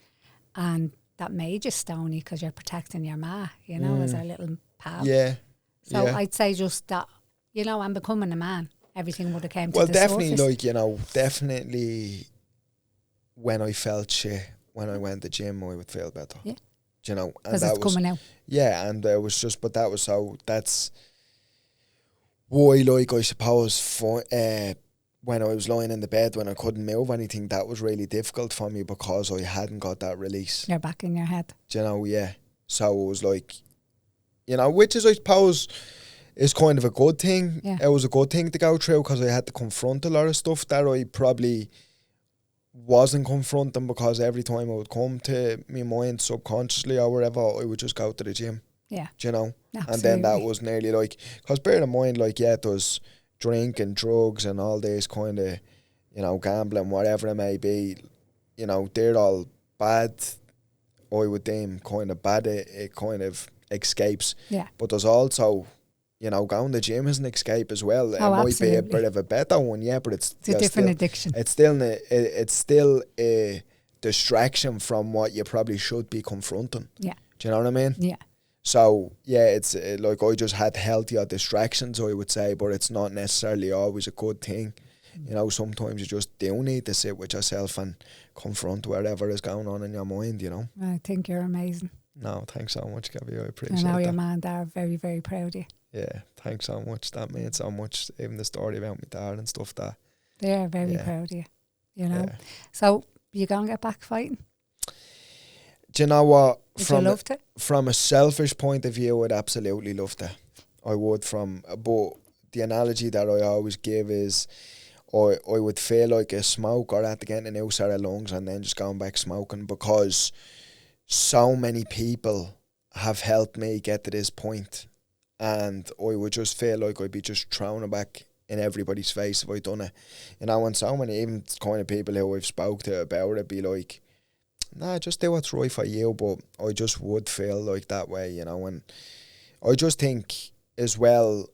[SPEAKER 1] and that made you stony because you're protecting your ma, you know, as a little pal.
[SPEAKER 2] Yeah.
[SPEAKER 1] So I'd say just that, you know, I'm becoming a man. Everything would have came to the
[SPEAKER 2] definitely,
[SPEAKER 1] surface.
[SPEAKER 2] like, you know, definitely when I felt shit, when I went to the gym, I would feel better.
[SPEAKER 1] Yeah.
[SPEAKER 2] You know,
[SPEAKER 1] because it's coming out.
[SPEAKER 2] Yeah, and it was just, but that was that's why, like, I suppose, when I was lying in the bed, when I couldn't move anything, that was really difficult for me because I hadn't got that release.
[SPEAKER 1] You're back in your head.
[SPEAKER 2] Do you know, So it was like, you know, which is, I suppose, is kind of a good thing. Yeah. It was a good thing to go through because I had to confront a lot of stuff that I probably wasn't confronting, because every time it would come to my mind subconsciously or whatever, I would just go to the gym.
[SPEAKER 1] Yeah.
[SPEAKER 2] Do you know?
[SPEAKER 1] Absolutely.
[SPEAKER 2] And then that was nearly like, because bear in mind, like, yeah, there's drink and drugs and all this kind of, you know, gambling, whatever it may be, you know, they're all bad, I would deem kind of bad, it kind of escapes.
[SPEAKER 1] Yeah.
[SPEAKER 2] But there's also, you know, going to the gym is an escape as well. It
[SPEAKER 1] Oh,
[SPEAKER 2] might
[SPEAKER 1] absolutely.
[SPEAKER 2] be a bit of a better one, yeah, but it's
[SPEAKER 1] a different addiction.
[SPEAKER 2] It's still a distraction from what you probably should be confronting.
[SPEAKER 1] Yeah.
[SPEAKER 2] Do you know what I mean?
[SPEAKER 1] Yeah.
[SPEAKER 2] So, yeah, it's like I just had healthier distractions, I would say, but it's not necessarily always a good thing. You know, sometimes you just do need to sit with yourself and confront whatever is going on in your mind, you know.
[SPEAKER 1] I think you're amazing.
[SPEAKER 2] No, thanks so much, Gabby. I
[SPEAKER 1] I
[SPEAKER 2] appreciate
[SPEAKER 1] know
[SPEAKER 2] that.
[SPEAKER 1] your man and dad are very, very proud of you.
[SPEAKER 2] Yeah, thanks so much. That means so much. Even the story about my dad and stuff, that.
[SPEAKER 1] They are very
[SPEAKER 2] Yeah.
[SPEAKER 1] proud of you, you know.
[SPEAKER 2] Yeah.
[SPEAKER 1] So, you going to get back fighting?
[SPEAKER 2] Do you know what?
[SPEAKER 1] Would you love to?
[SPEAKER 2] From a selfish point of view, I'd absolutely love to. I would. But the analogy that I always give is, I would feel like a smoker after getting a new set of lungs and then just going back smoking, because so many people have helped me get to this point, and I would just feel like I'd be just throwing it back in everybody's face if I'd done it. You know, and so many, even kind of people who I've spoke to about it, be like, nah, just do what's right for you. But I just would feel like that way, you know. And I just think as well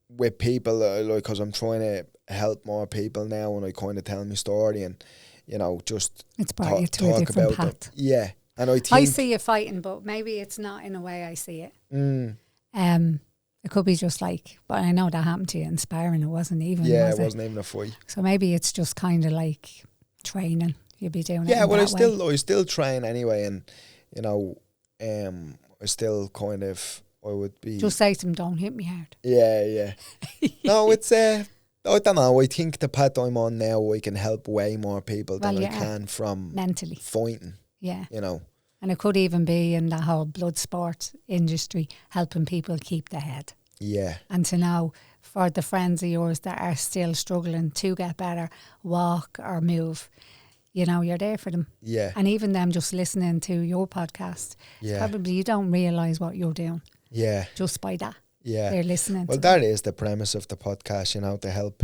[SPEAKER 2] with people, like, because I'm trying to help more people now, and I kind of tell my story, and, you know, just
[SPEAKER 1] It's brought you to a
[SPEAKER 2] talk
[SPEAKER 1] different
[SPEAKER 2] about
[SPEAKER 1] path.
[SPEAKER 2] Yeah. And I think
[SPEAKER 1] I see you fighting, but maybe it's not in a way I see it. It could be just like, but I know that happened to you in sparring. It wasn't even,
[SPEAKER 2] yeah,
[SPEAKER 1] was
[SPEAKER 2] it wasn't even a fight.
[SPEAKER 1] So maybe it's just kind of like training. You'd be doing it.
[SPEAKER 2] Yeah,
[SPEAKER 1] in
[SPEAKER 2] well,
[SPEAKER 1] that way.
[SPEAKER 2] I still train anyway, and, you know, I still kind of, I would be.
[SPEAKER 1] Just say to them, don't hit me hard.
[SPEAKER 2] Yeah. No, it's I don't know. I think the path I'm on now, I can help way more people than I can from
[SPEAKER 1] mentally
[SPEAKER 2] fighting.
[SPEAKER 1] Yeah.
[SPEAKER 2] You know.
[SPEAKER 1] And it could even be in the whole blood sport industry, helping people keep their head.
[SPEAKER 2] Yeah.
[SPEAKER 1] And to know, for the friends of yours that are still struggling to get better, walk or move, you know, you're there for them.
[SPEAKER 2] Yeah.
[SPEAKER 1] And even them just listening to your podcast, probably you don't realise what you're doing.
[SPEAKER 2] Yeah.
[SPEAKER 1] Just by that.
[SPEAKER 2] Yeah.
[SPEAKER 1] They're listening
[SPEAKER 2] Well,
[SPEAKER 1] to
[SPEAKER 2] that is the premise of the podcast, you know, to help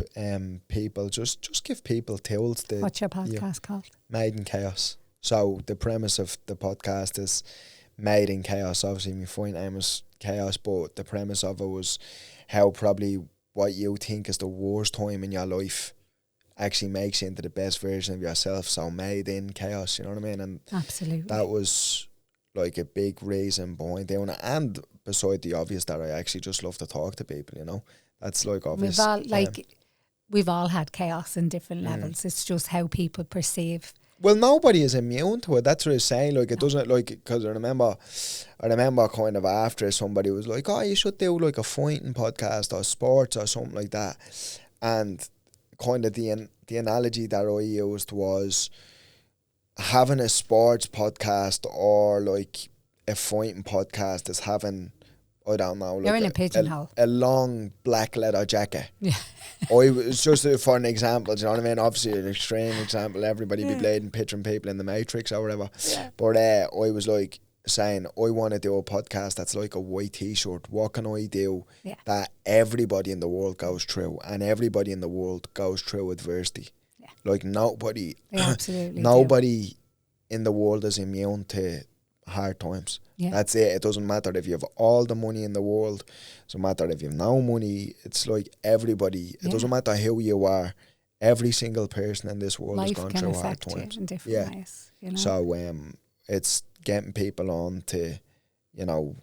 [SPEAKER 2] people, just give people tools.
[SPEAKER 1] What's your podcast called?
[SPEAKER 2] Made in Chaos. So the premise of the podcast is Made in Chaos. Obviously, my full name is Chaos, but the premise of it was how probably what you think is the worst time in your life actually makes you into the best version of yourself. So Made in Chaos, you know what I mean? And
[SPEAKER 1] absolutely,
[SPEAKER 2] that was like a big reason behind doing it. And beside the obvious that I actually just love to talk to people, you know. That's like obvious.
[SPEAKER 1] We've all had chaos in different levels. It's just how people perceive.
[SPEAKER 2] Well, nobody is immune to it. That's what I'm saying. Like, it doesn't, like, because I remember kind of after somebody was like, oh, you should do like a fighting podcast or sports or something like that. And kind of the analogy that I used was having a sports podcast or like a fighting podcast is having, I don't know, like
[SPEAKER 1] you're in a pigeonhole.
[SPEAKER 2] A long black leather jacket.
[SPEAKER 1] Yeah.
[SPEAKER 2] It's just for an example, do you know what I mean? Obviously an extreme example, everybody be blading, picturing people in the Matrix or whatever.
[SPEAKER 1] Yeah.
[SPEAKER 2] But I was like saying, I want to do a podcast that's like a white t-shirt. What can I do that everybody in the world goes through, and everybody in the world goes through adversity? Yeah. Like nobody in the world is immune to hard times. Yeah. That's it. It doesn't matter if you have all the money in the world. It doesn't matter if you have no money. It's like everybody. It doesn't matter who you are. Every single person in this world has gone through hard times.
[SPEAKER 1] In different ways, you know?
[SPEAKER 2] So it's getting people on to, you know,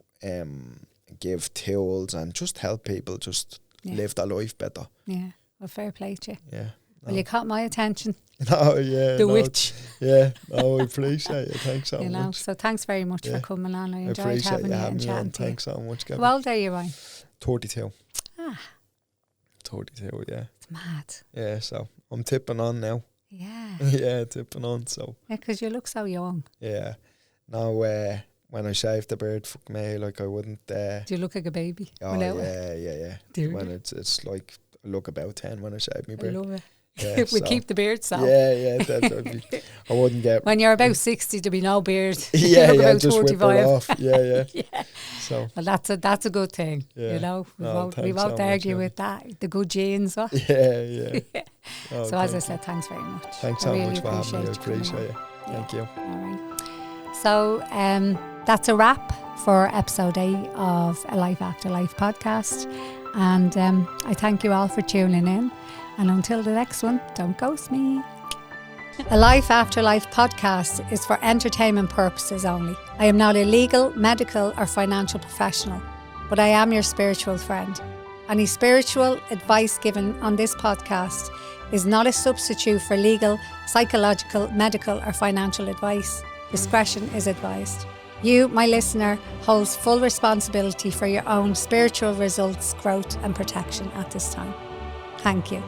[SPEAKER 2] give tools and just help people just live their life better.
[SPEAKER 1] Yeah. Well, fair play to you.
[SPEAKER 2] Yeah.
[SPEAKER 1] Well, you caught my attention.
[SPEAKER 2] The
[SPEAKER 1] witch.
[SPEAKER 2] Yeah, I appreciate it. Thanks so much.
[SPEAKER 1] So thanks very much for coming on. I enjoyed having you and chatting to you.
[SPEAKER 2] Thanks so much, Gabby.
[SPEAKER 1] How old are you, Ryan?
[SPEAKER 2] 32. 32, yeah.
[SPEAKER 1] It's mad.
[SPEAKER 2] Yeah, so I'm tipping on now.
[SPEAKER 1] Yeah.
[SPEAKER 2] Yeah, tipping on, so.
[SPEAKER 1] Yeah, because you look so young.
[SPEAKER 2] Yeah. Now, when I shaved the beard, fuck me, like I wouldn't...
[SPEAKER 1] Do you look like a baby?
[SPEAKER 2] Oh, yeah.
[SPEAKER 1] Do you?
[SPEAKER 2] When it's like, I look about 10 when I shave my beard.
[SPEAKER 1] I love it.
[SPEAKER 2] Yeah,
[SPEAKER 1] we keep the beard, so.
[SPEAKER 2] Yeah, I wouldn't get...
[SPEAKER 1] When you're about 60, there'll be no beard.
[SPEAKER 2] Yeah,
[SPEAKER 1] about
[SPEAKER 2] just
[SPEAKER 1] 45.
[SPEAKER 2] whip it off. Yeah.
[SPEAKER 1] Yeah.
[SPEAKER 2] So.
[SPEAKER 1] Well, that's a good thing, you know. We won't argue with that. The good genes, what?
[SPEAKER 2] Yeah. Oh,
[SPEAKER 1] so as I said, thanks very much.
[SPEAKER 2] Thanks so much for having me. I appreciate it. Thank you.
[SPEAKER 1] All right. So that's a wrap for episode 8 of A Life Afterlife podcast. And I thank you all for tuning in. And until the next one, don't ghost me. A Life Afterlife podcast is for entertainment purposes only. I am not a legal, medical or financial professional, but I am your spiritual friend. Any spiritual advice given on this podcast is not a substitute for legal, psychological, medical or financial advice. Discretion is advised. You, my listener, holds full responsibility for your own spiritual results, growth and protection at this time. Thank you.